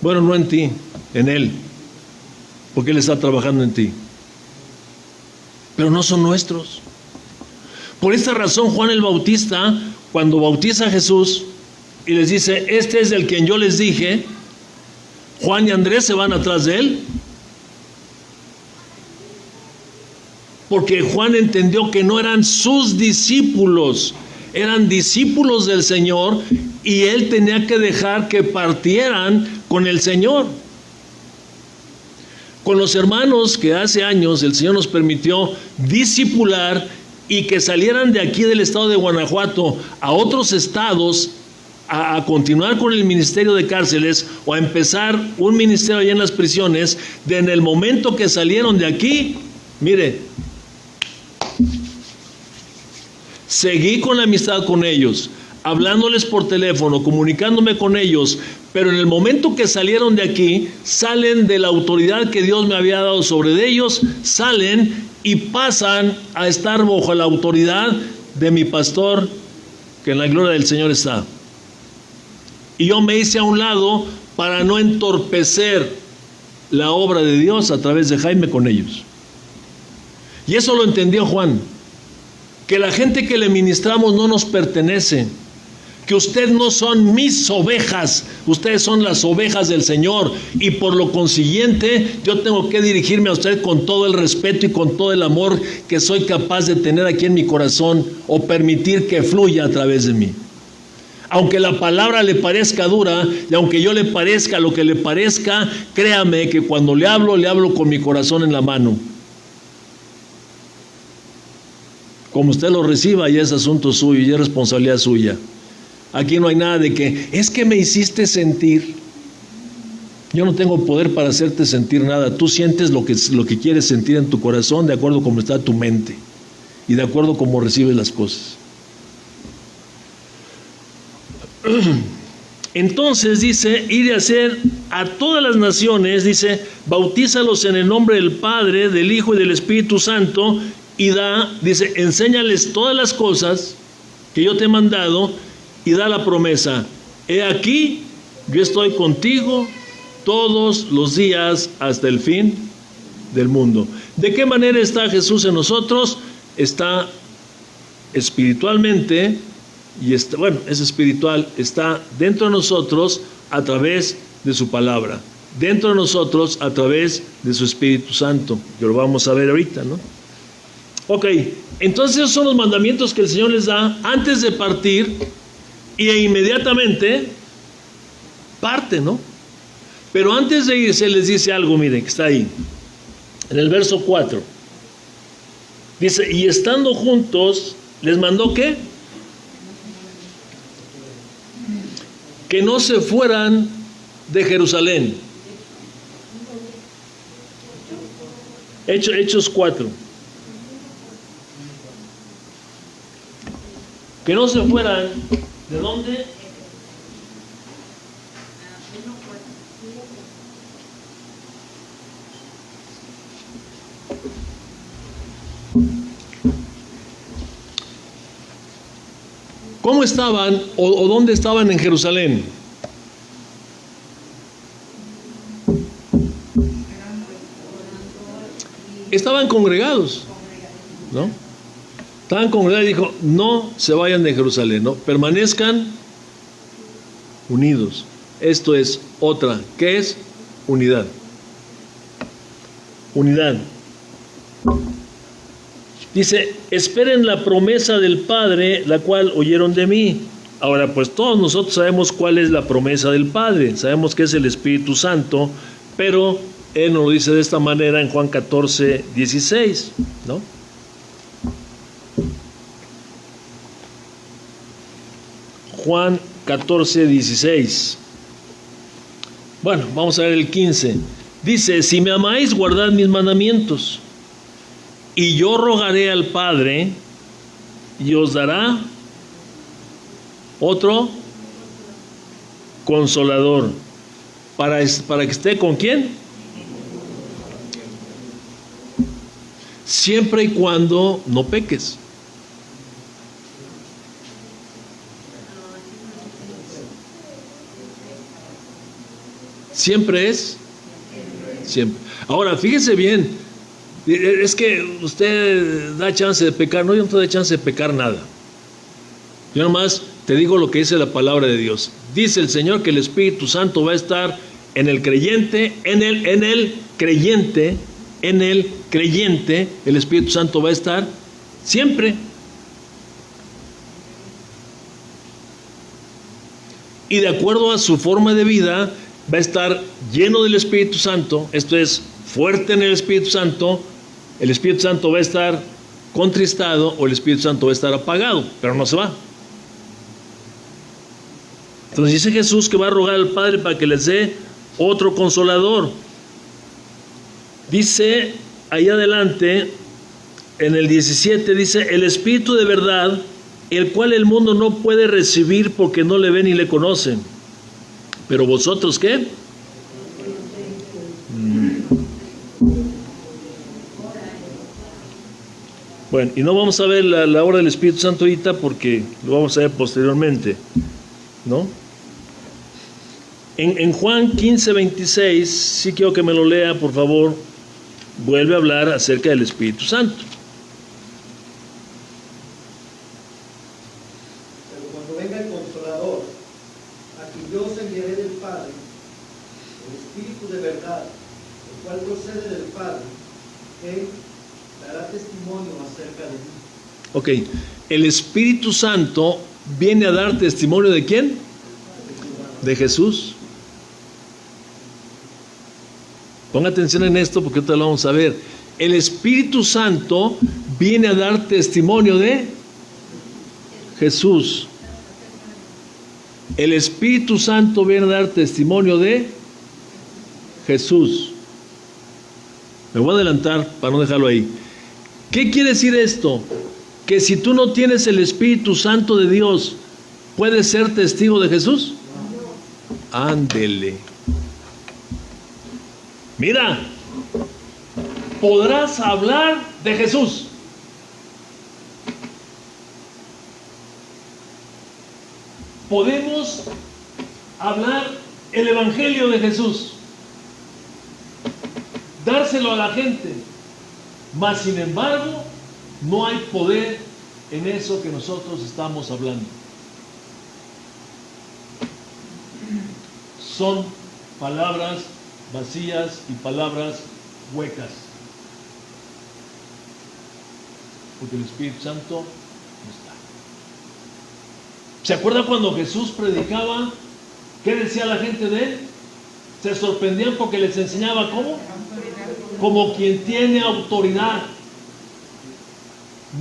Bueno, no en ti, en Él, porque Él está trabajando en ti. Pero no son nuestros. Por esta razón, Juan el Bautista, cuando bautiza a Jesús y les dice, este es el quien yo les dije, Juan y Andrés se van atrás de él. Porque Juan entendió que no eran sus discípulos, eran discípulos del Señor, y él tenía que dejar que partieran con el Señor. Con los hermanos que hace años el Señor nos permitió discipular y que salieran de aquí del estado de Guanajuato a otros estados a continuar con el ministerio de cárceles o a empezar un ministerio allá en las prisiones. En el momento que salieron de aquí, mire, seguí con la amistad con ellos, hablándoles por teléfono, comunicándome con ellos, pero en el momento que salieron de aquí, salen de la autoridad que Dios me había dado sobre ellos, salen y pasan a estar bajo la autoridad de mi pastor, que en la gloria del Señor está. Y yo me hice a un lado para no entorpecer la obra de Dios a través de Jaime con ellos. Y eso lo entendió Juan, que la gente que le ministramos no nos pertenece, que ustedes no son mis ovejas, ustedes son las ovejas del Señor, y por lo consiguiente yo tengo que dirigirme a usted con todo el respeto y con todo el amor que soy capaz de tener aquí en mi corazón o permitir que fluya a través de mí. Aunque la palabra le parezca dura y aunque yo le parezca lo que le parezca, créame que cuando le hablo con mi corazón en la mano. Como usted lo reciba, ya es asunto suyo, ya es responsabilidad suya. Aquí no hay nada de que, es que me hiciste sentir. Yo no tengo poder para hacerte sentir nada. Tú sientes lo que quieres sentir en tu corazón de acuerdo a cómo está tu mente y de acuerdo a cómo recibes las cosas. Entonces dice, ir a hacer a todas las naciones, dice, bautízalos en el nombre del Padre, del Hijo y del Espíritu Santo, y da, dice, enséñales todas las cosas que yo te he mandado, y da la promesa: he aquí, yo estoy contigo todos los días hasta el fin del mundo. ¿De qué manera está Jesús en nosotros? Está espiritualmente, y está, bueno, es espiritual, está dentro de nosotros a través de su palabra, dentro de nosotros a través de su Espíritu Santo, que lo vamos a ver ahorita, ¿no? Ok, entonces esos son los mandamientos que el Señor les da antes de partir, y inmediatamente parte, ¿no? Pero antes de irse les dice algo, miren, que está ahí, en el verso 4. Dice, y estando juntos, les mandó ¿qué? Que no se fueran de Jerusalén. Hechos 4. Que no se fueran, ¿de dónde? ¿Cómo estaban o dónde estaban en Jerusalén? Estaban congregados, ¿no? Estaban congregados y dijo, no se vayan de Jerusalén, ¿no? Permanezcan unidos. Esto es otra, ¿qué es? Unidad. Unidad. Dice, esperen la promesa del Padre, la cual oyeron de mí. Ahora, pues todos nosotros sabemos cuál es la promesa del Padre. Sabemos que es el Espíritu Santo, pero Él nos lo dice de esta manera en Juan 14, 16, ¿no? Juan 14, 16. Bueno, vamos a ver el 15. Dice, si me amáis, guardad mis mandamientos. Y yo rogaré al Padre, y os dará otro consolador. ¿Para que esté con quién? Siempre y cuando no peques. Siempre es. Siempre. Ahora, fíjese bien. Es que usted da chance de pecar. No, yo no te doy chance de pecar nada. Yo nomás te digo lo que dice la palabra de Dios. Dice el Señor que el Espíritu Santo va a estar en el creyente, en el creyente, el Espíritu Santo va a estar siempre. Y de acuerdo a su forma de vida, va a estar lleno del Espíritu Santo, esto es, fuerte en el Espíritu Santo va a estar contristado o el Espíritu Santo va a estar apagado, pero no se va. Entonces dice Jesús que va a rogar al Padre para que les dé otro consolador. Dice ahí adelante, en el 17, dice, el Espíritu de verdad, el cual el mundo no puede recibir porque no le ven ni le conocen. Pero vosotros, ¿qué? Bueno, y no vamos a ver la obra del Espíritu Santo ahorita porque lo vamos a ver posteriormente, ¿no? En Juan 15, 26, sí quiero que me lo lea, por favor, vuelve a hablar acerca del Espíritu Santo. Pero cuando venga el Consolador, a quien yo os enviaré del Padre, el Espíritu de verdad, el cual procede del Padre, Él dará testimonio acerca de mí. Ok, el Espíritu Santo viene a dar testimonio ¿de quién? De Jesús. Ponga atención en esto porque ahorita lo vamos a ver. El Espíritu Santo viene a dar testimonio de Jesús. El Espíritu Santo viene a dar testimonio de Jesús. Me voy a adelantar para no dejarlo ahí. ¿Qué quiere decir esto? Que si tú no tienes el Espíritu Santo de Dios, ¿puedes ser testigo de Jesús? Ándele. Mira, podrás hablar de Jesús, podemos hablar el Evangelio de Jesús, dárselo a la gente, mas sin embargo no hay poder en eso que nosotros estamos hablando. Son palabras vacías y palabras huecas, porque el Espíritu Santo no está. ¿Se acuerda cuando Jesús predicaba? ¿Qué decía la gente de él? Se sorprendían porque les enseñaba ¿cómo? Como quien tiene autoridad,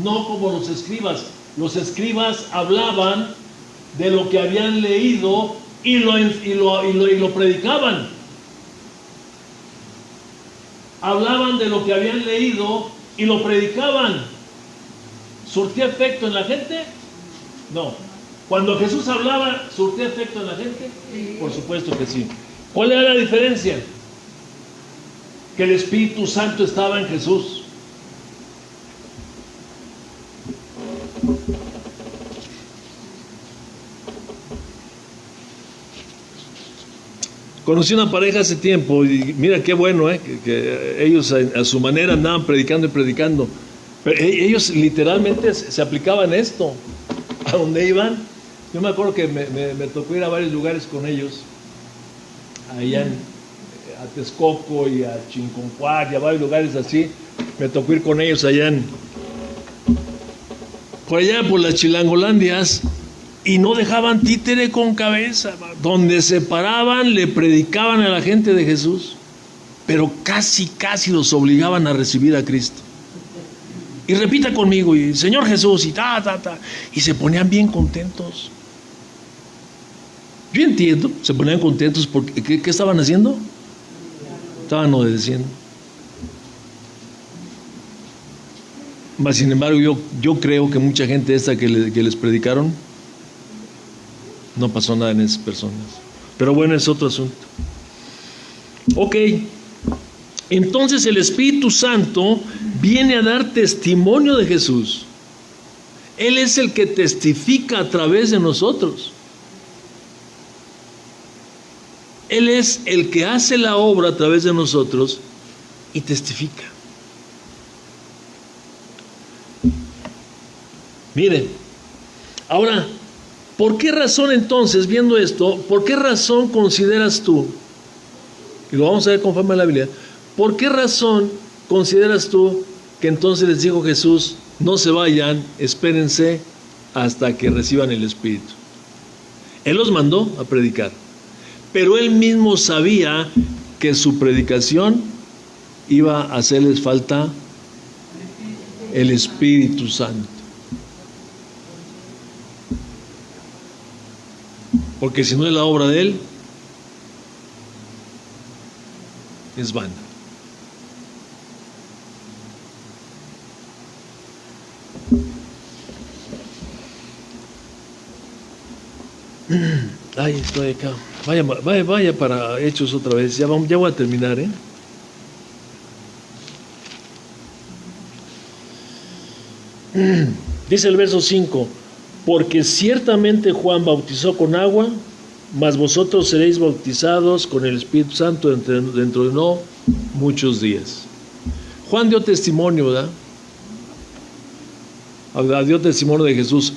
no como los escribas. Los escribas hablaban de lo que habían leído y lo predicaban. Hablaban de lo que habían leído y lo predicaban. ¿Surtía efecto en la gente? No. Cuando Jesús hablaba, ¿surtía efecto en la gente? Sí. Por supuesto que sí. ¿Cuál era la diferencia? Que el Espíritu Santo estaba en Jesús. Conocí una pareja hace tiempo y mira qué bueno, que ellos a su manera andaban predicando y predicando. Pero ellos literalmente se aplicaban esto. A donde iban, yo me acuerdo que me tocó ir a varios lugares con ellos, allá a Texcoco y a Chinconcuac y a varios lugares así. Me tocó ir con ellos allá por allá por las Chilangolandias, y no dejaban títere con cabeza. Donde se paraban le predicaban a la gente de Jesús, pero casi los obligaban a recibir a Cristo. Y repita conmigo, y Señor Jesús, y y se ponían bien contentos. Yo entiendo, se ponían contentos porque ¿qué estaban haciendo? Estaban obedeciendo. Mas sin embargo, yo creo que mucha gente esta que les predicaron, no pasó nada en esas personas. Pero bueno, es otro asunto. Ok. Entonces el Espíritu Santo viene a dar testimonio de Jesús. Él es el que testifica a través de nosotros. Él es el que hace la obra a través de nosotros y testifica. Mire, ahora, ¿por qué razón entonces, viendo esto, por qué razón consideras tú, y lo vamos a ver conforme a la Biblia, ¿por qué razón consideras tú que entonces les dijo Jesús, no se vayan, espérense hasta que reciban el Espíritu? Él los mandó a predicar, pero él mismo sabía que su predicación iba a hacerles falta el Espíritu Santo. Porque si no es la obra de él, es vana. Ay, estoy acá. Vaya para Hechos otra vez. Ya voy a terminar, Dice el verso 5: porque ciertamente Juan bautizó con agua, mas vosotros seréis bautizados con el Espíritu Santo dentro de no muchos días. Juan dio testimonio, ¿verdad? Dio testimonio de Jesús.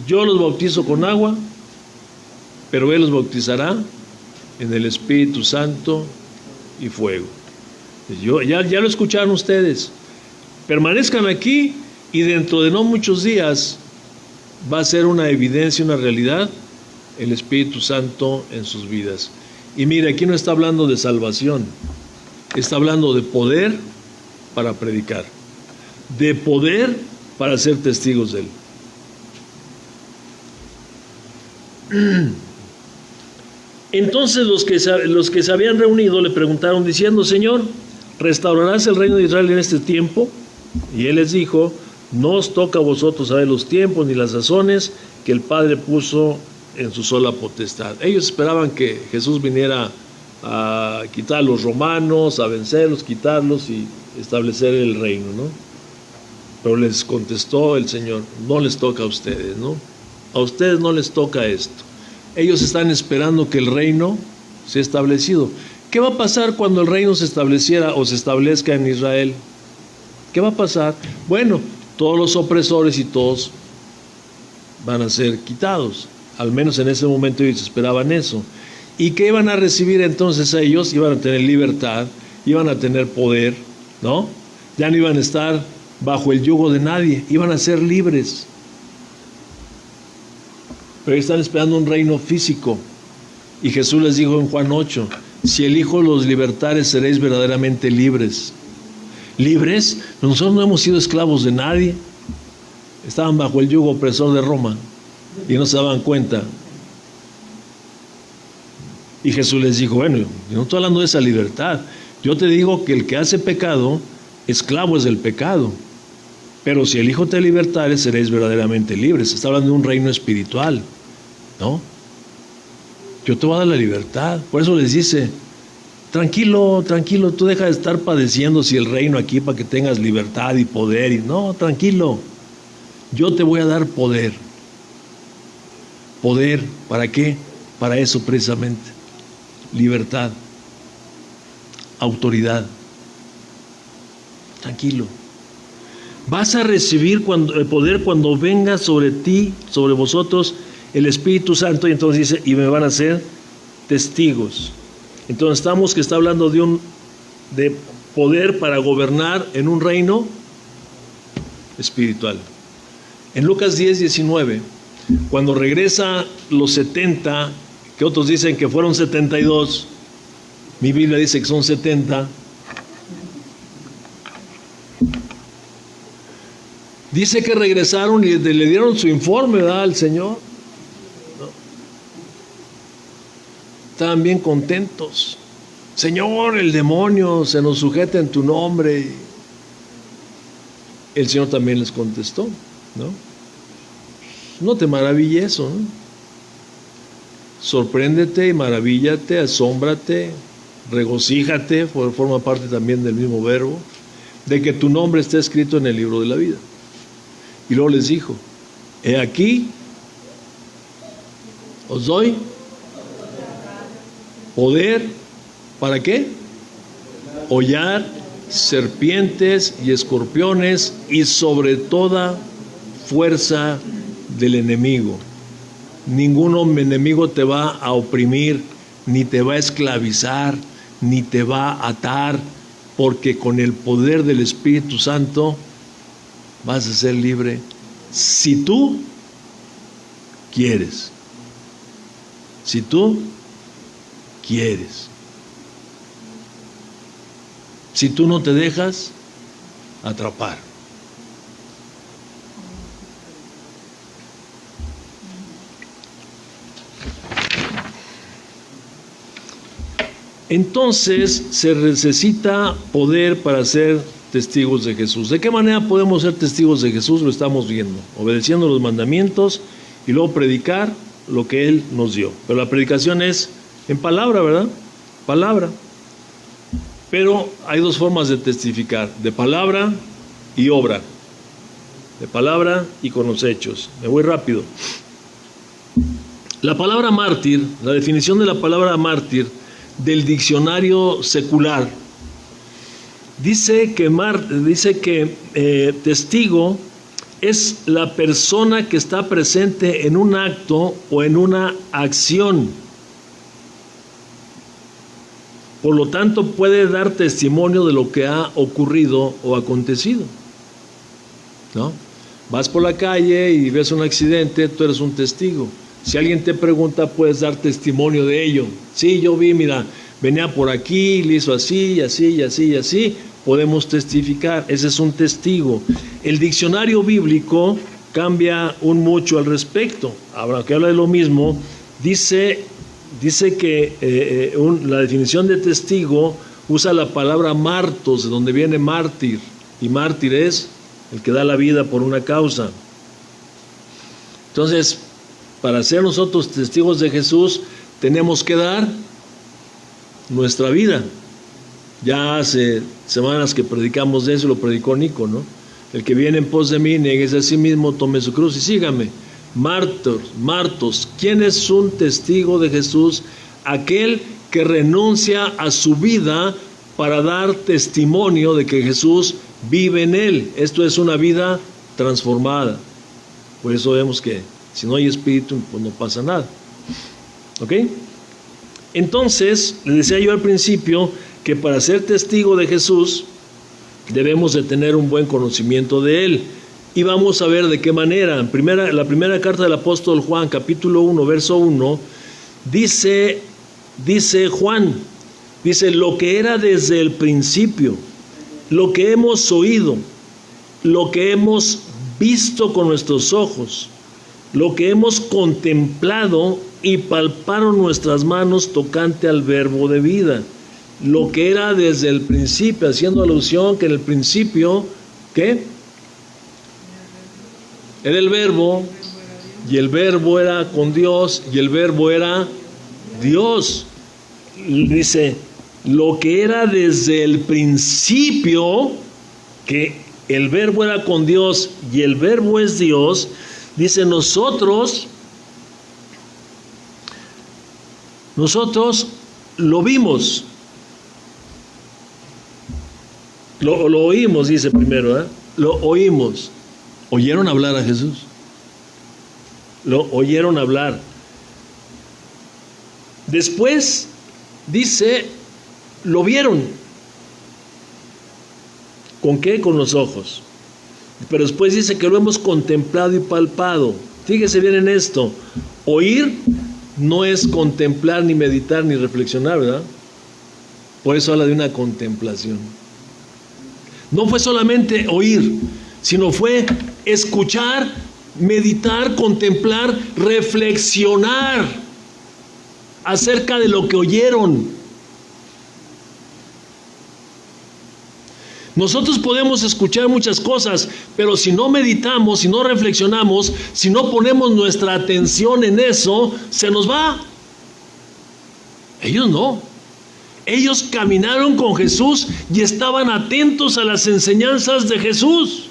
Yo los bautizo con agua, pero él los bautizará en el Espíritu Santo y fuego. Ya lo escucharon ustedes. Permanezcan aquí y dentro de no muchos días va a ser una evidencia, una realidad, el Espíritu Santo en sus vidas. Y mire, aquí no está hablando de salvación, está hablando de poder para predicar, de poder para ser testigos de él. Entonces los que se habían reunido le preguntaron diciendo: Señor, ¿restaurarás el reino de Israel en este tiempo? Y él les dijo: no os toca a vosotros saber los tiempos ni las sazones que el Padre puso en su sola potestad. Ellos esperaban que Jesús viniera a quitar a los romanos, a vencerlos, quitarlos y establecer el reino, ¿no? Pero les contestó el Señor: no les toca a ustedes, ¿no? A ustedes no les toca esto. Ellos están esperando que el reino sea establecido. ¿Qué va a pasar cuando el reino se estableciera o se establezca en Israel? ¿Qué va a pasar? Bueno, todos los opresores y todos van a ser quitados. Al menos en ese momento ellos esperaban eso. ¿Y qué iban a recibir entonces ellos? Iban a tener libertad, iban a tener poder, ¿no? Ya no iban a estar bajo el yugo de nadie, iban a ser libres. Pero están esperando un reino físico. Y Jesús les dijo en Juan 8, si el Hijo los libertare, seréis verdaderamente libres. ¿Libres? Nosotros no hemos sido esclavos de nadie. Estaban bajo el yugo opresor de Roma y no se daban cuenta. Y Jesús les dijo, bueno, yo no estoy hablando de esa libertad. Yo te digo que el que hace pecado, esclavo es del pecado. Pero si el Hijo te libertare, seréis verdaderamente libres. Está hablando de un reino espiritual, ¿no? Yo te voy a dar la libertad. Por eso les dice, tranquilo, tranquilo, tú deja de estar padeciendo si el reino aquí para que tengas libertad y poder. Y no, tranquilo, yo te voy a dar poder. ¿Poder para qué? Para eso precisamente. Libertad, autoridad. Tranquilo. Vas a recibir el poder cuando venga sobre ti, sobre vosotros, el Espíritu Santo. Y entonces dice, y me van a ser testigos. Entonces estamos que está hablando de poder para gobernar en un reino espiritual. En Lucas 10:19, cuando regresa los 70, que otros dicen que fueron 72, mi Biblia dice que son 70, dice que regresaron y le dieron su informe, ¿verdad?, al Señor. ¿No? Estaban bien contentos. Señor, el demonio se nos sujeta en tu nombre. El Señor también les contestó, ¿no? No te maraville eso, ¿no? Sorpréndete y maravíllate, asómbrate, regocíjate, forma parte también del mismo verbo, de que tu nombre esté escrito en el libro de la vida. Y luego les dijo, he aquí, os doy poder, ¿para qué? Hollar serpientes y escorpiones y sobre toda fuerza del enemigo. Ningún enemigo te va a oprimir, ni te va a esclavizar, ni te va a atar, porque con el poder del Espíritu Santo vas a ser libre si tú quieres. Si tú quieres. Si tú no te dejas atrapar. Entonces se necesita poder para ser testigos de Jesús. ¿De qué manera podemos ser testigos de Jesús? Lo estamos viendo, obedeciendo los mandamientos y luego predicar lo que Él nos dio. Pero la predicación es en palabra, ¿verdad? Palabra. Pero hay dos formas de testificar, de palabra y obra. De palabra y con los hechos. Me voy rápido. La palabra mártir, la definición de la palabra mártir del diccionario secular, dice que testigo es la persona que está presente en un acto o en una acción. Por lo tanto, puede dar testimonio de lo que ha ocurrido o acontecido, ¿no? Vas por la calle y ves un accidente, tú eres un testigo. Si alguien te pregunta, puedes dar testimonio de ello. Sí, yo vi, mira, venía por aquí, le hizo así, así, así, así. Podemos testificar, ese es un testigo. El diccionario bíblico cambia mucho al respecto. Ahora que habla de lo mismo, dice que la definición de testigo usa la palabra martos, de donde viene mártir. Y mártir es el que da la vida por una causa. Entonces, para ser nosotros testigos de Jesús, tenemos que dar nuestra vida. Ya hace semanas que predicamos de eso, lo predicó Nico, ¿no? El que viene en pos de mí, nieguese a sí mismo, tome su cruz y sígame. Martos. ¿Quién es un testigo de Jesús? Aquel que renuncia a su vida para dar testimonio de que Jesús vive en él. Esto es una vida transformada. Por eso vemos que si no hay espíritu, pues no pasa nada. ¿Ok? Entonces, les decía yo al principio que para ser testigo de Jesús debemos de tener un buen conocimiento de él. Y vamos a ver de qué manera. La primera carta del apóstol Juan, capítulo 1, verso 1, dice Juan, lo que era desde el principio, lo que hemos oído, lo que hemos visto con nuestros ojos, lo que hemos contemplado y palparon nuestras manos tocante al verbo de vida. Lo que era desde el principio, haciendo alusión que en el principio, ¿qué? Era el verbo, y el verbo era con Dios, y el verbo era Dios. Dice, lo que era desde el principio, que el verbo era con Dios, y el verbo es Dios, dice, nosotros lo vimos, lo oímos, dice primero, lo oímos. ¿Oyeron hablar a Jesús? Lo oyeron hablar. Después dice, lo vieron. ¿Con qué? Con los ojos. Pero después dice que lo hemos contemplado y palpado. Fíjese bien en esto. Oír no es contemplar, ni meditar, ni reflexionar, ¿verdad? Por eso habla de una contemplación. No fue solamente oír, sino fue escuchar, meditar, contemplar, reflexionar acerca de lo que oyeron. Nosotros podemos escuchar muchas cosas, pero si no meditamos, si no reflexionamos, si no ponemos nuestra atención en eso, se nos va. Ellos no. Ellos caminaron con Jesús y estaban atentos a las enseñanzas de Jesús.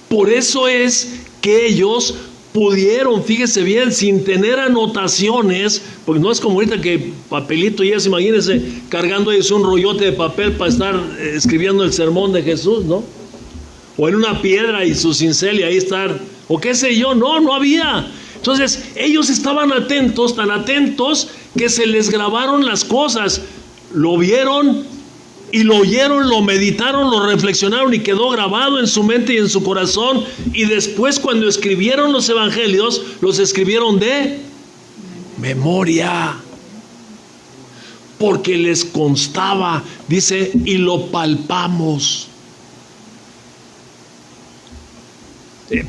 Por eso es que ellos pudieron, fíjese bien, sin tener anotaciones, porque no es como ahorita que papelito y eso, imagínense, cargando ellos un rollote de papel para estar escribiendo el sermón de Jesús, ¿no? O en una piedra y su cincel y ahí estar, o qué sé yo, no había. Entonces, ellos estaban atentos, tan atentos, que se les grabaron las cosas, lo vieron y lo oyeron, lo meditaron, lo reflexionaron y quedó grabado en su mente y en su corazón. Y después, cuando escribieron los evangelios, los escribieron de memoria, porque les constaba, dice, y lo palpamos.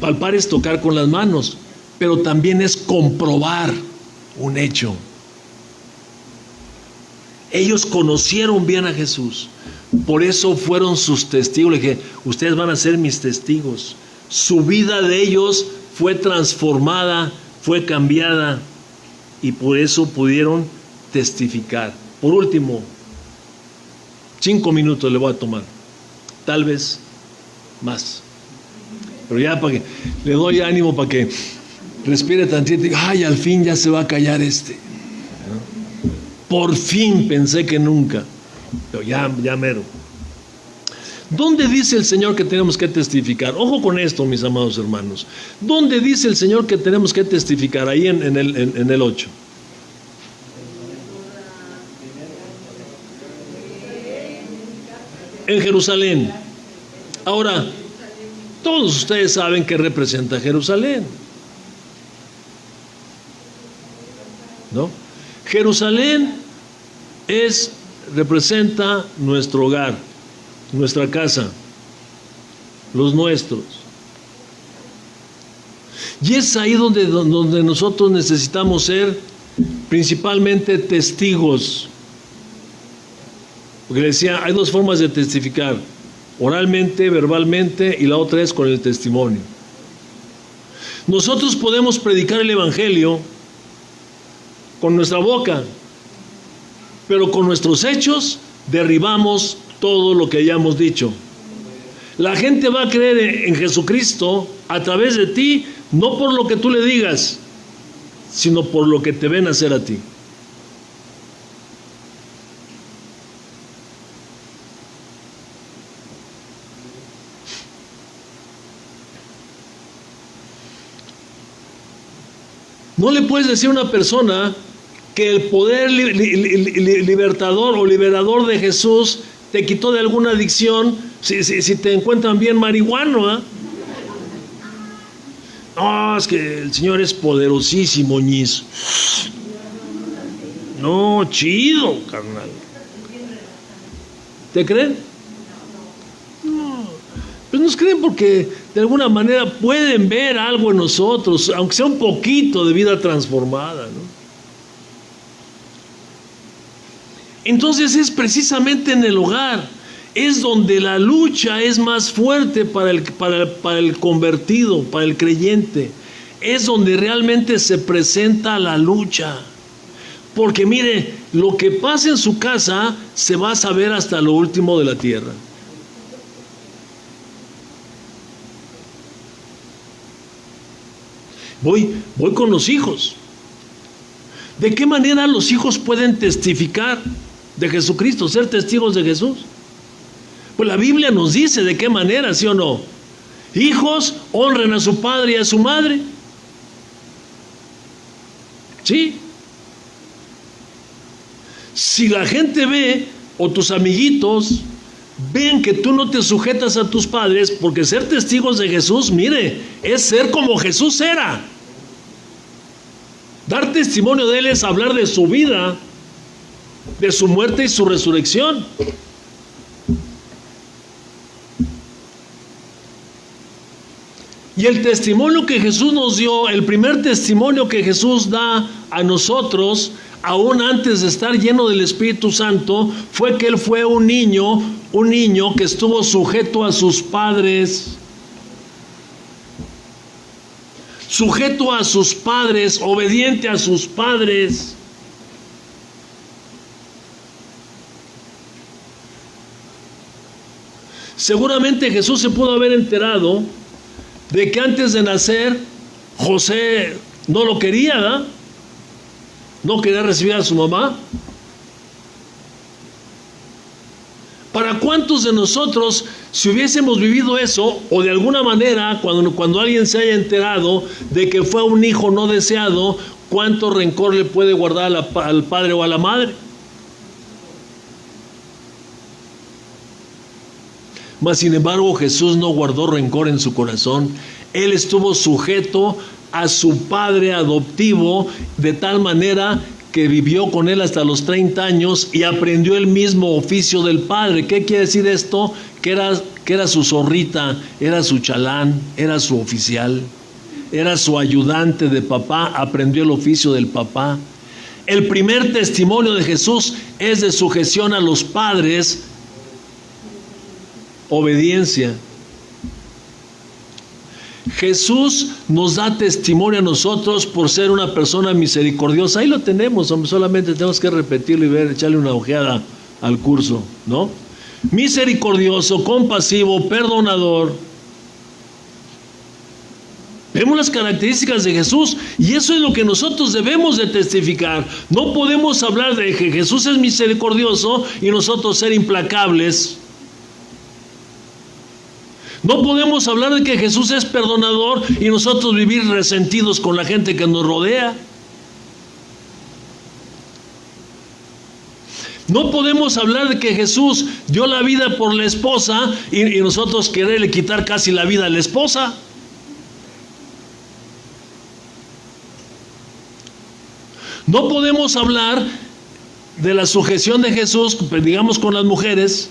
Palpar es tocar con las manos, pero también es comprobar un hecho. Ellos conocieron bien a Jesús, por eso fueron sus testigos. Le dije, ustedes van a ser mis testigos. Su vida de ellos fue transformada, fue cambiada, y por eso pudieron testificar. Por último, 5 minutos le voy a tomar, tal vez más, pero ya para que le doy ánimo para que respire tantito y ay, al fin ya se va a callar este. Por fin, pensé que nunca, pero ya mero. ¿Dónde dice el Señor que tenemos que testificar? Ojo con esto, mis amados hermanos. ¿Dónde dice el Señor que tenemos que testificar? Ahí en el 8. En Jerusalén. Ahora, todos ustedes saben que representa Jerusalén, ¿no? Jerusalén representa nuestro hogar, nuestra casa, los nuestros. Y es ahí donde nosotros necesitamos ser principalmente testigos. Porque le decía, hay 2 formas de testificar: oralmente, verbalmente, y la otra es con el testimonio. Nosotros podemos predicar el evangelio con nuestra boca, pero con nuestros hechos derribamos todo lo que hayamos dicho. La gente va a creer en Jesucristo a través de ti No por lo que tú le digas, sino por lo que te ven hacer a ti. No le puedes decir a una persona que el poder libertador o liberador de Jesús te quitó de alguna adicción si te encuentran bien marihuano, ¿eh? No, es que el Señor es poderosísimo, ñiz. No, chido, carnal. ¿Te creen? No. Pues nos creen porque de alguna manera pueden ver algo en nosotros, aunque sea un poquito de vida transformada, ¿no? Entonces es precisamente en el hogar, es donde la lucha es más fuerte para el convertido, para el creyente. Es donde realmente se presenta la lucha. Porque mire, lo que pasa en su casa se va a saber hasta lo último de la tierra. Voy con los hijos. ¿De qué manera los hijos pueden testificar de Jesucristo, ser testigos de Jesús? Pues la Biblia nos dice de qué manera, ¿sí o no? Hijos, honren a su padre y a su madre. ¿Sí? Si la gente ve, o tus amiguitos ven que tú no te sujetas a tus padres, porque ser testigos de Jesús, mire, es ser como Jesús era. Dar testimonio de Él es hablar de su vida, de su muerte y su resurrección. Y el testimonio que Jesús nos dio, el primer testimonio que Jesús da a nosotros, aún antes de estar lleno del Espíritu Santo, fue que Él fue un niño que estuvo sujeto a sus padres. Sujeto a sus padres, obediente a sus padres. Seguramente Jesús se pudo haber enterado de que antes de nacer José no lo quería, ¿verdad? No quería recibir a su mamá. ¿Para cuántos de nosotros, si hubiésemos vivido eso, o de alguna manera, cuando alguien se haya enterado de que fue un hijo no deseado, cuánto rencor le puede guardar al padre o a la madre? Mas sin embargo Jesús no guardó rencor en su corazón. Él estuvo sujeto a su padre adoptivo de tal manera que vivió con él hasta los 30 años y aprendió el mismo oficio del padre. ¿Qué quiere decir esto? Que era su zorrita, era su chalán, era su oficial, era su ayudante de papá, aprendió el oficio del papá. El primer testimonio de Jesús es de sujeción a los padres, obediencia. Jesús nos da testimonio a nosotros por ser una persona misericordiosa. Ahí lo tenemos, hombre, solamente tenemos que repetirlo y ver, echarle una ojeada al curso, ¿no? Misericordioso, compasivo, perdonador. Vemos las características de Jesús y eso es lo que nosotros debemos de testificar. No podemos hablar de que Jesús es misericordioso y nosotros ser implacables. No podemos hablar de que Jesús es perdonador y nosotros vivir resentidos con la gente que nos rodea. No podemos hablar de que Jesús dio la vida por la esposa y nosotros quererle quitar casi la vida a la esposa. No podemos hablar de la sujeción de Jesús, digamos, con las mujeres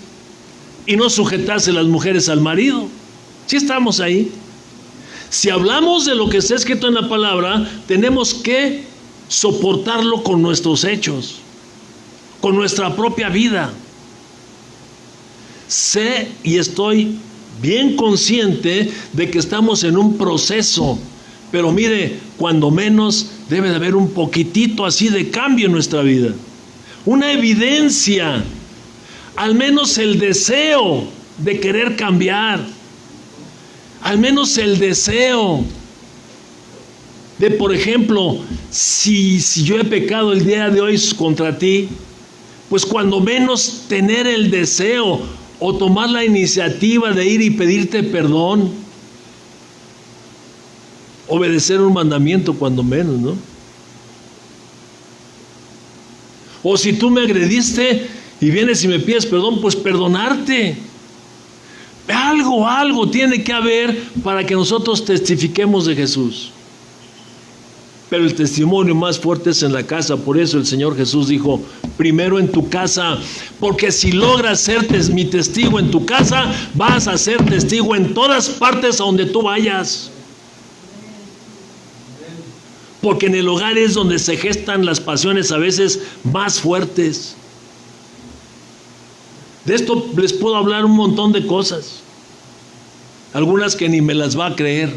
y no sujetarse las mujeres al marido. Si estamos ahí. Si hablamos de lo que está escrito en la palabra, tenemos que soportarlo con nuestros hechos, con nuestra propia vida. Sé y estoy bien consciente de que estamos en un proceso, pero mire, cuando menos debe de haber un poquitito así de cambio en nuestra vida, una evidencia, al menos el deseo de querer cambiar, al menos el deseo. De, por ejemplo, si yo he pecado el día de hoy contra ti, pues cuando menos tener el deseo o tomar la iniciativa de ir y pedirte perdón, obedecer un mandamiento cuando menos, ¿no? O si tú me agrediste y vienes y me pides perdón, pues perdonarte. Algo tiene que haber para que nosotros testifiquemos de Jesús. Pero el testimonio más fuerte es en la casa. Por eso el Señor Jesús dijo, primero en tu casa, porque si logras ser mi testigo en tu casa, vas a ser testigo en todas partes a donde tú vayas. Porque en el hogar es donde se gestan las pasiones a veces más fuertes. De esto les puedo hablar un montón de cosas, algunas que ni me las va a creer.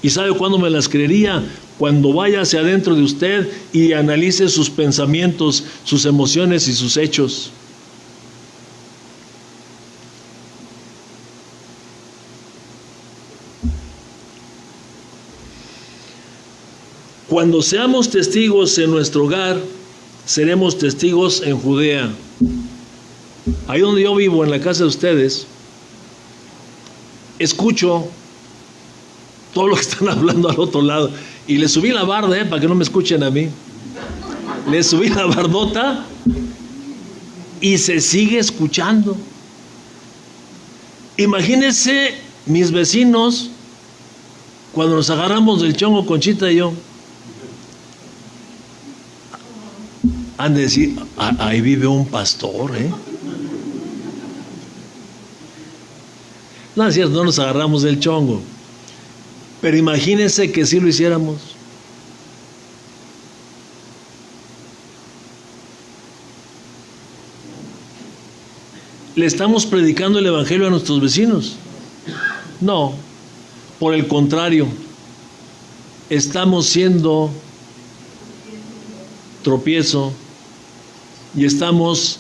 ¿Y sabe cuándo me las creería? Cuando vaya hacia adentro de usted y analice sus pensamientos, sus emociones y sus hechos. Cuando seamos testigos en nuestro hogar, seremos testigos en Judea. Ahí donde yo vivo, en la casa de ustedes, escucho todo lo que están hablando al otro lado. Y le subí la barda, para que no me escuchen a mí. Le subí la bardota y se sigue escuchando. Imagínense mis vecinos cuando nos agarramos del chongo, Conchita y yo. Han de decir, ahí vive un pastor, ¿eh? No es cierto, no nos agarramos del chongo. Pero imagínense que si lo hiciéramos. ¿Le estamos predicando el evangelio a nuestros vecinos? No, por el contrario, estamos siendo tropiezo y estamos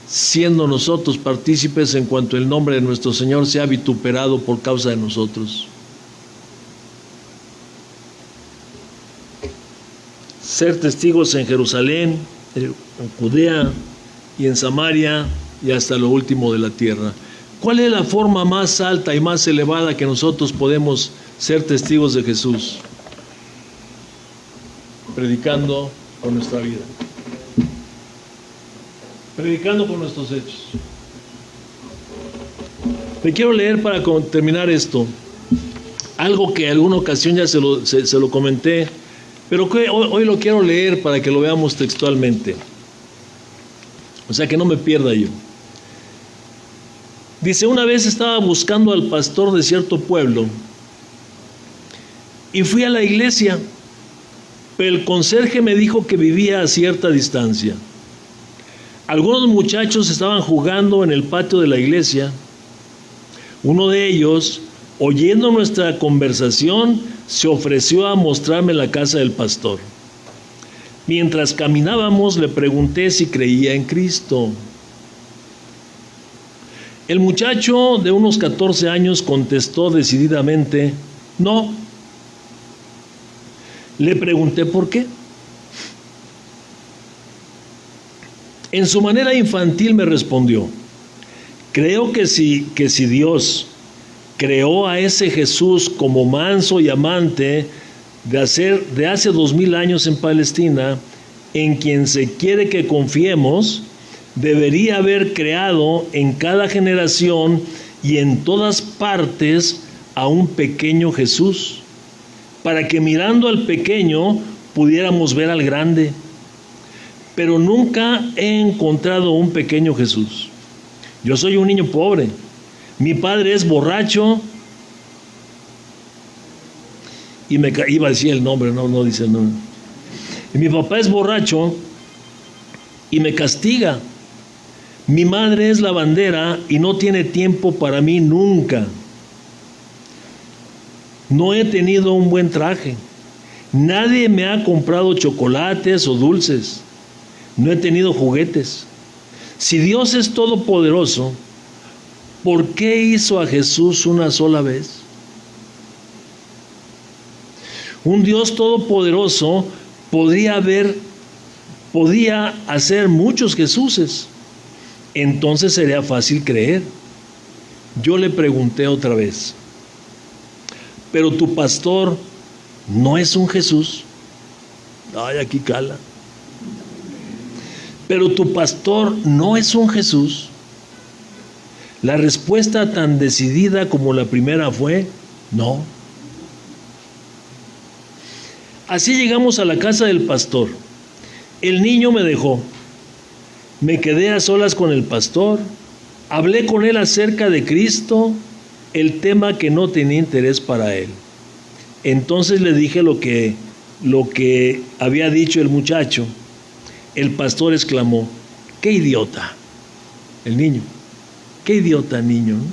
siendo nosotros partícipes en cuanto el nombre de nuestro Señor sea vituperado por causa de nosotros. Ser testigos en Jerusalén, en Judea y en Samaria y hasta lo último de la tierra. ¿Cuál es la forma más alta y más elevada que nosotros podemos ser testigos de Jesús? Predicando con nuestra vida. Predicando con nuestros hechos. Le quiero leer para terminar esto. Algo que en alguna ocasión ya se lo comenté, pero que hoy lo quiero leer para que lo veamos textualmente. O sea que no me pierda yo. Dice, una vez estaba buscando al pastor de cierto pueblo y fui a la iglesia, pero el conserje me dijo que vivía a cierta distancia. Algunos muchachos estaban jugando en el patio de la iglesia. Uno de ellos, oyendo nuestra conversación, se ofreció a mostrarme la casa del pastor. Mientras caminábamos, le pregunté si creía en Cristo. El muchacho de unos 14 años contestó decididamente, no. Le pregunté por qué. En su manera infantil me respondió, creo que si Dios creó a ese Jesús como manso y amante de hace 2000 años en Palestina, en quien se quiere que confiemos, debería haber creado en cada generación y en todas partes a un pequeño Jesús, para que mirando al pequeño pudiéramos ver al grande. Pero nunca he encontrado un pequeño Jesús. Yo soy un niño pobre. Mi padre es borracho. Y iba a decir el nombre, no dice el nombre. Y mi papá es borracho y me castiga. Mi madre es lavandera y no tiene tiempo para mí nunca. No he tenido un buen traje. Nadie me ha comprado chocolates o dulces. No he tenido juguetes. Si Dios es todopoderoso, ¿por qué hizo a Jesús una sola vez? Un Dios todopoderoso podía hacer muchos Jesuses. Entonces sería fácil creer. Yo le pregunté otra vez, ¿pero tu pastor no es un Jesús? Ay, aquí cala. ¿Pero tu pastor no es un Jesús? La respuesta tan decidida como la primera fue, no. Así llegamos a la casa del pastor. El niño me dejó. Me quedé a solas con el pastor. Hablé con él acerca de Cristo, el tema que no tenía interés para él. Entonces le dije lo que había dicho el muchacho. El pastor exclamó, ¡qué idiota! El niño, ¡qué idiota niño! ¿No?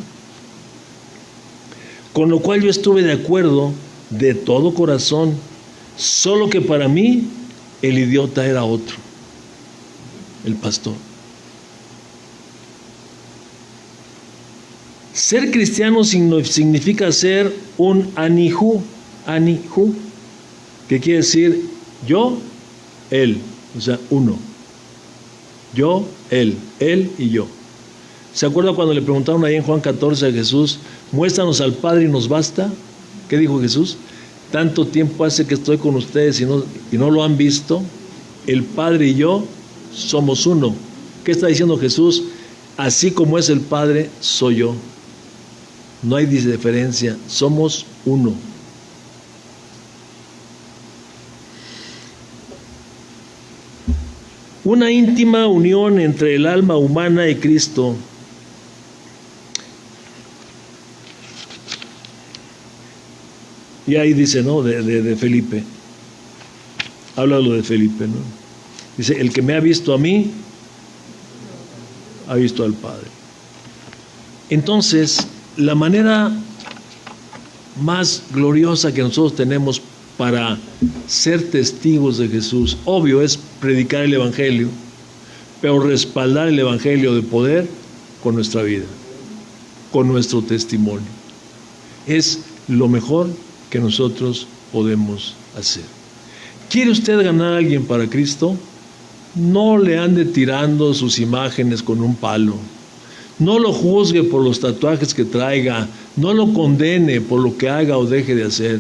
Con lo cual yo estuve de acuerdo de todo corazón, solo que para mí el idiota era otro, el pastor. Ser cristiano significa ser un anihu, que quiere decir yo, él, o sea, uno. Yo, él y yo. ¿Se acuerda cuando le preguntaron ahí en Juan 14 a Jesús, muéstranos al Padre y nos basta? ¿Qué dijo Jesús? Tanto tiempo hace que estoy con ustedes y no lo han visto. El Padre y yo somos uno. ¿Qué está diciendo Jesús? Así como es el Padre, soy yo. No hay diferencia, somos uno. Una íntima unión entre el alma humana y Cristo. Y ahí dice, ¿no? De Felipe. Habla lo de Felipe, ¿no? Dice, el que me ha visto a mí, ha visto al Padre. Entonces, la manera más gloriosa que nosotros tenemos para ser testigos de Jesús, obvio, es predicar el Evangelio, pero respaldar el Evangelio de poder con nuestra vida, con nuestro testimonio. Es lo mejor que nosotros podemos hacer. ¿Quiere usted ganar a alguien para Cristo? No le ande tirando sus imágenes con un palo. No lo juzgue por los tatuajes que traiga. No lo condene por lo que haga o deje de hacer.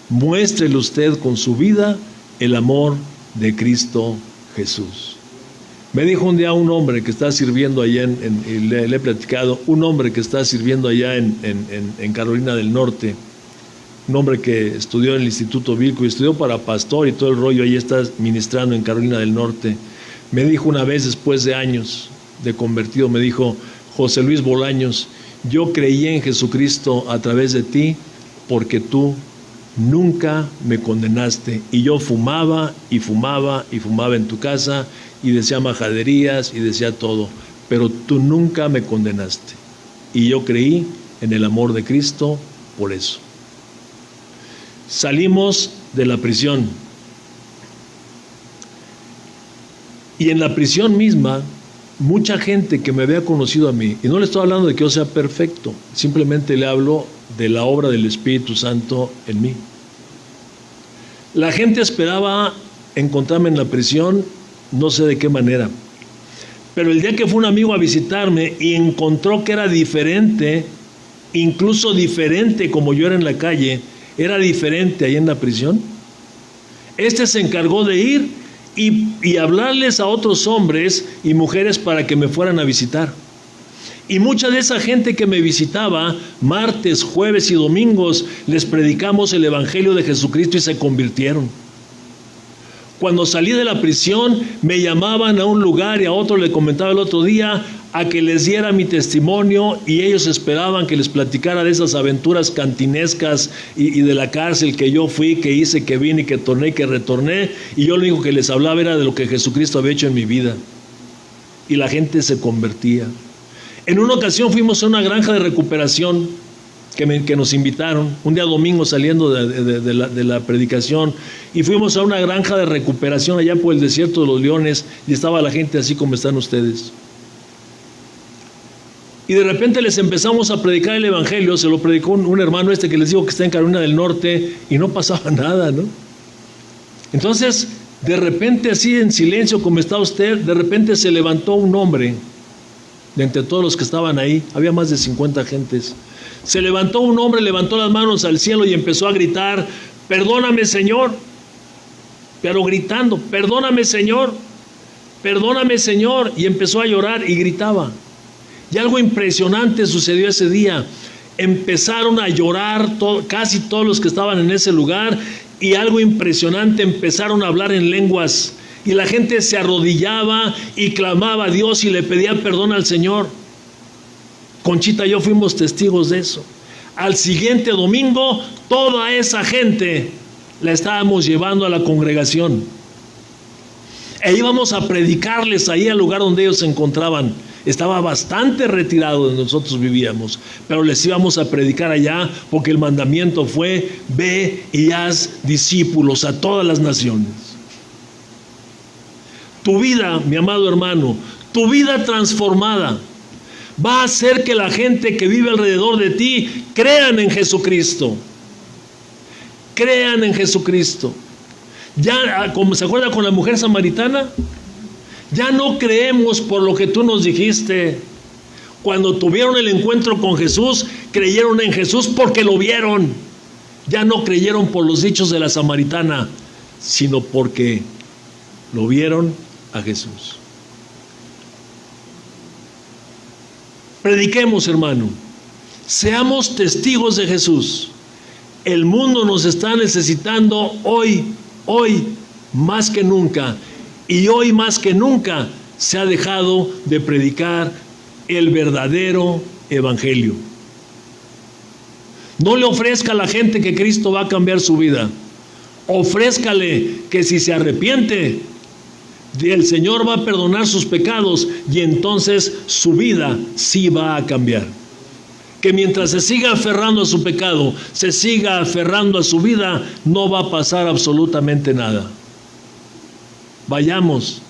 Muéstrele usted con su vida el amor de Cristo Jesús. Me dijo un día un hombre que está sirviendo allá y le he platicado, un hombre que está sirviendo allá en Carolina del Norte, un hombre que estudió en el Instituto Bíblico y estudió para pastor y todo el rollo, ahí está ministrando en Carolina del Norte. Me dijo una vez, después de años de convertido, me dijo, José Luis Bolaños, yo creí en Jesucristo a través de ti porque tú nunca me condenaste. Y yo fumaba y fumaba y fumaba en tu casa y decía majaderías y decía todo, pero tú nunca me condenaste. Y yo creí en el amor de Cristo por eso. Salimos de la prisión. Y en la prisión misma, mucha gente que me había conocido a mí, y no le estoy hablando de que yo sea perfecto, simplemente le hablo de la obra del Espíritu Santo en mí. La gente esperaba encontrarme en la prisión, no sé de qué manera, pero el día que fue un amigo a visitarme y encontró que era diferente, incluso diferente como yo era en la calle, era diferente ahí en la prisión, se encargó de ir y hablarles a otros hombres y mujeres para que me fueran a visitar. Y mucha de esa gente que me visitaba, martes, jueves y domingos, les predicamos el Evangelio de Jesucristo y se convirtieron. Cuando salí de la prisión, me llamaban a un lugar y a otro, le comentaba el otro día, a que les diera mi testimonio, y ellos esperaban que les platicara de esas aventuras cantinescas y de la cárcel que yo fui, que hice, que vine, que torné, que retorné, y yo lo único que les hablaba era de lo que Jesucristo había hecho en mi vida. Y la gente se convertía. En una ocasión fuimos a una granja de recuperación que nos invitaron, un día domingo saliendo de la predicación, y fuimos a una granja de recuperación allá por el desierto de los Leones, y estaba la gente así como están ustedes. Y de repente les empezamos a predicar el evangelio. Se lo predicó un hermano que les digo que está en Carolina del Norte, y no pasaba nada, ¿no? Entonces, de repente, así en silencio como está usted, de repente se levantó un hombre de entre todos los que estaban ahí. Había más de 50 gentes. Se levantó un hombre, levantó las manos al cielo y empezó a gritar: perdóname, Señor. Pero gritando: perdóname, Señor, perdóname, Señor. Y empezó a llorar y gritaba. Y algo impresionante sucedió ese día. Empezaron a llorar casi todos los que estaban en ese lugar, y algo impresionante, empezaron a hablar en lenguas, y la gente se arrodillaba y clamaba a Dios y le pedía perdón al Señor. Conchita y yo fuimos testigos de eso. Al siguiente domingo, toda esa gente la estábamos llevando a la congregación, e íbamos a predicarles ahí al lugar donde ellos se encontraban. Estaba bastante retirado de donde nosotros vivíamos, pero les íbamos a predicar allá, porque el mandamiento fue: ve y haz discípulos a todas las naciones. Tu vida, mi amado hermano, tu vida transformada va a hacer que la gente que vive alrededor de ti crean en Jesucristo. Crean en Jesucristo. Ya, como se acuerda con la mujer samaritana, ya no creemos por lo que tú nos dijiste. Cuando tuvieron el encuentro con Jesús, creyeron en Jesús porque lo vieron. Ya no creyeron por los dichos de la samaritana, sino porque lo vieron a Jesús. Prediquemos, hermano. Seamos testigos de Jesús. El mundo nos está necesitando hoy más que nunca. Y hoy más que nunca se ha dejado de predicar el verdadero evangelio. No le ofrezca a la gente que Cristo va a cambiar su vida. Ofrézcale que si se arrepiente, el Señor va a perdonar sus pecados, y entonces su vida sí va a cambiar. Que mientras se siga aferrando a su pecado, se siga aferrando a su vida, no va a pasar absolutamente nada. Vayamos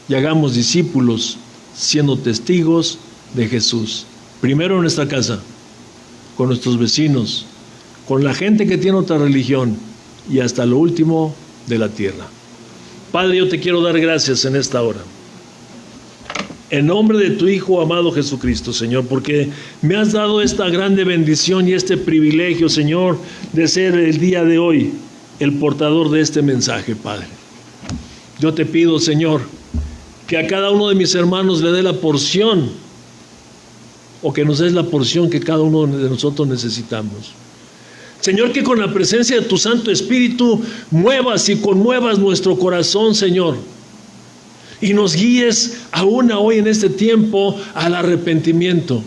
y hagamos discípulos, siendo testigos de Jesús. Primero en nuestra casa, con nuestros vecinos, con la gente que tiene otra religión, y hasta lo último de la tierra. Padre, yo te quiero dar gracias en esta hora, en nombre de tu Hijo amado Jesucristo, Señor, porque me has dado esta grande bendición y este privilegio, Señor, de ser el día de hoy el portador de este mensaje, Padre. Yo te pido, Señor, que a cada uno de mis hermanos le dé la porción, o que nos des la porción que cada uno de nosotros necesitamos. Señor, que con la presencia de tu Santo Espíritu muevas y conmuevas nuestro corazón, Señor, y nos guíes aún hoy en este tiempo al arrepentimiento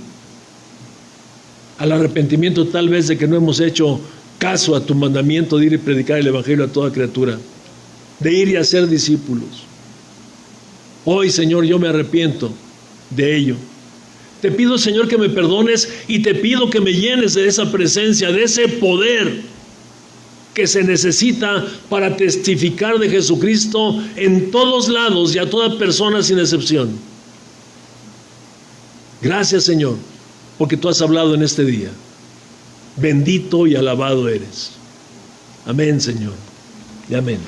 tal vez de que no hemos hecho caso a tu mandamiento de ir y predicar el evangelio a toda criatura, de ir y hacer discípulos. Hoy, Señor, yo me arrepiento de ello. Te pido, Señor, que me perdones, y te pido que me llenes de esa presencia, de ese poder que se necesita para testificar de Jesucristo en todos lados y a toda persona sin excepción. Gracias, Señor, porque tú has hablado en este día. Bendito y alabado eres. Amén, Señor, y amén.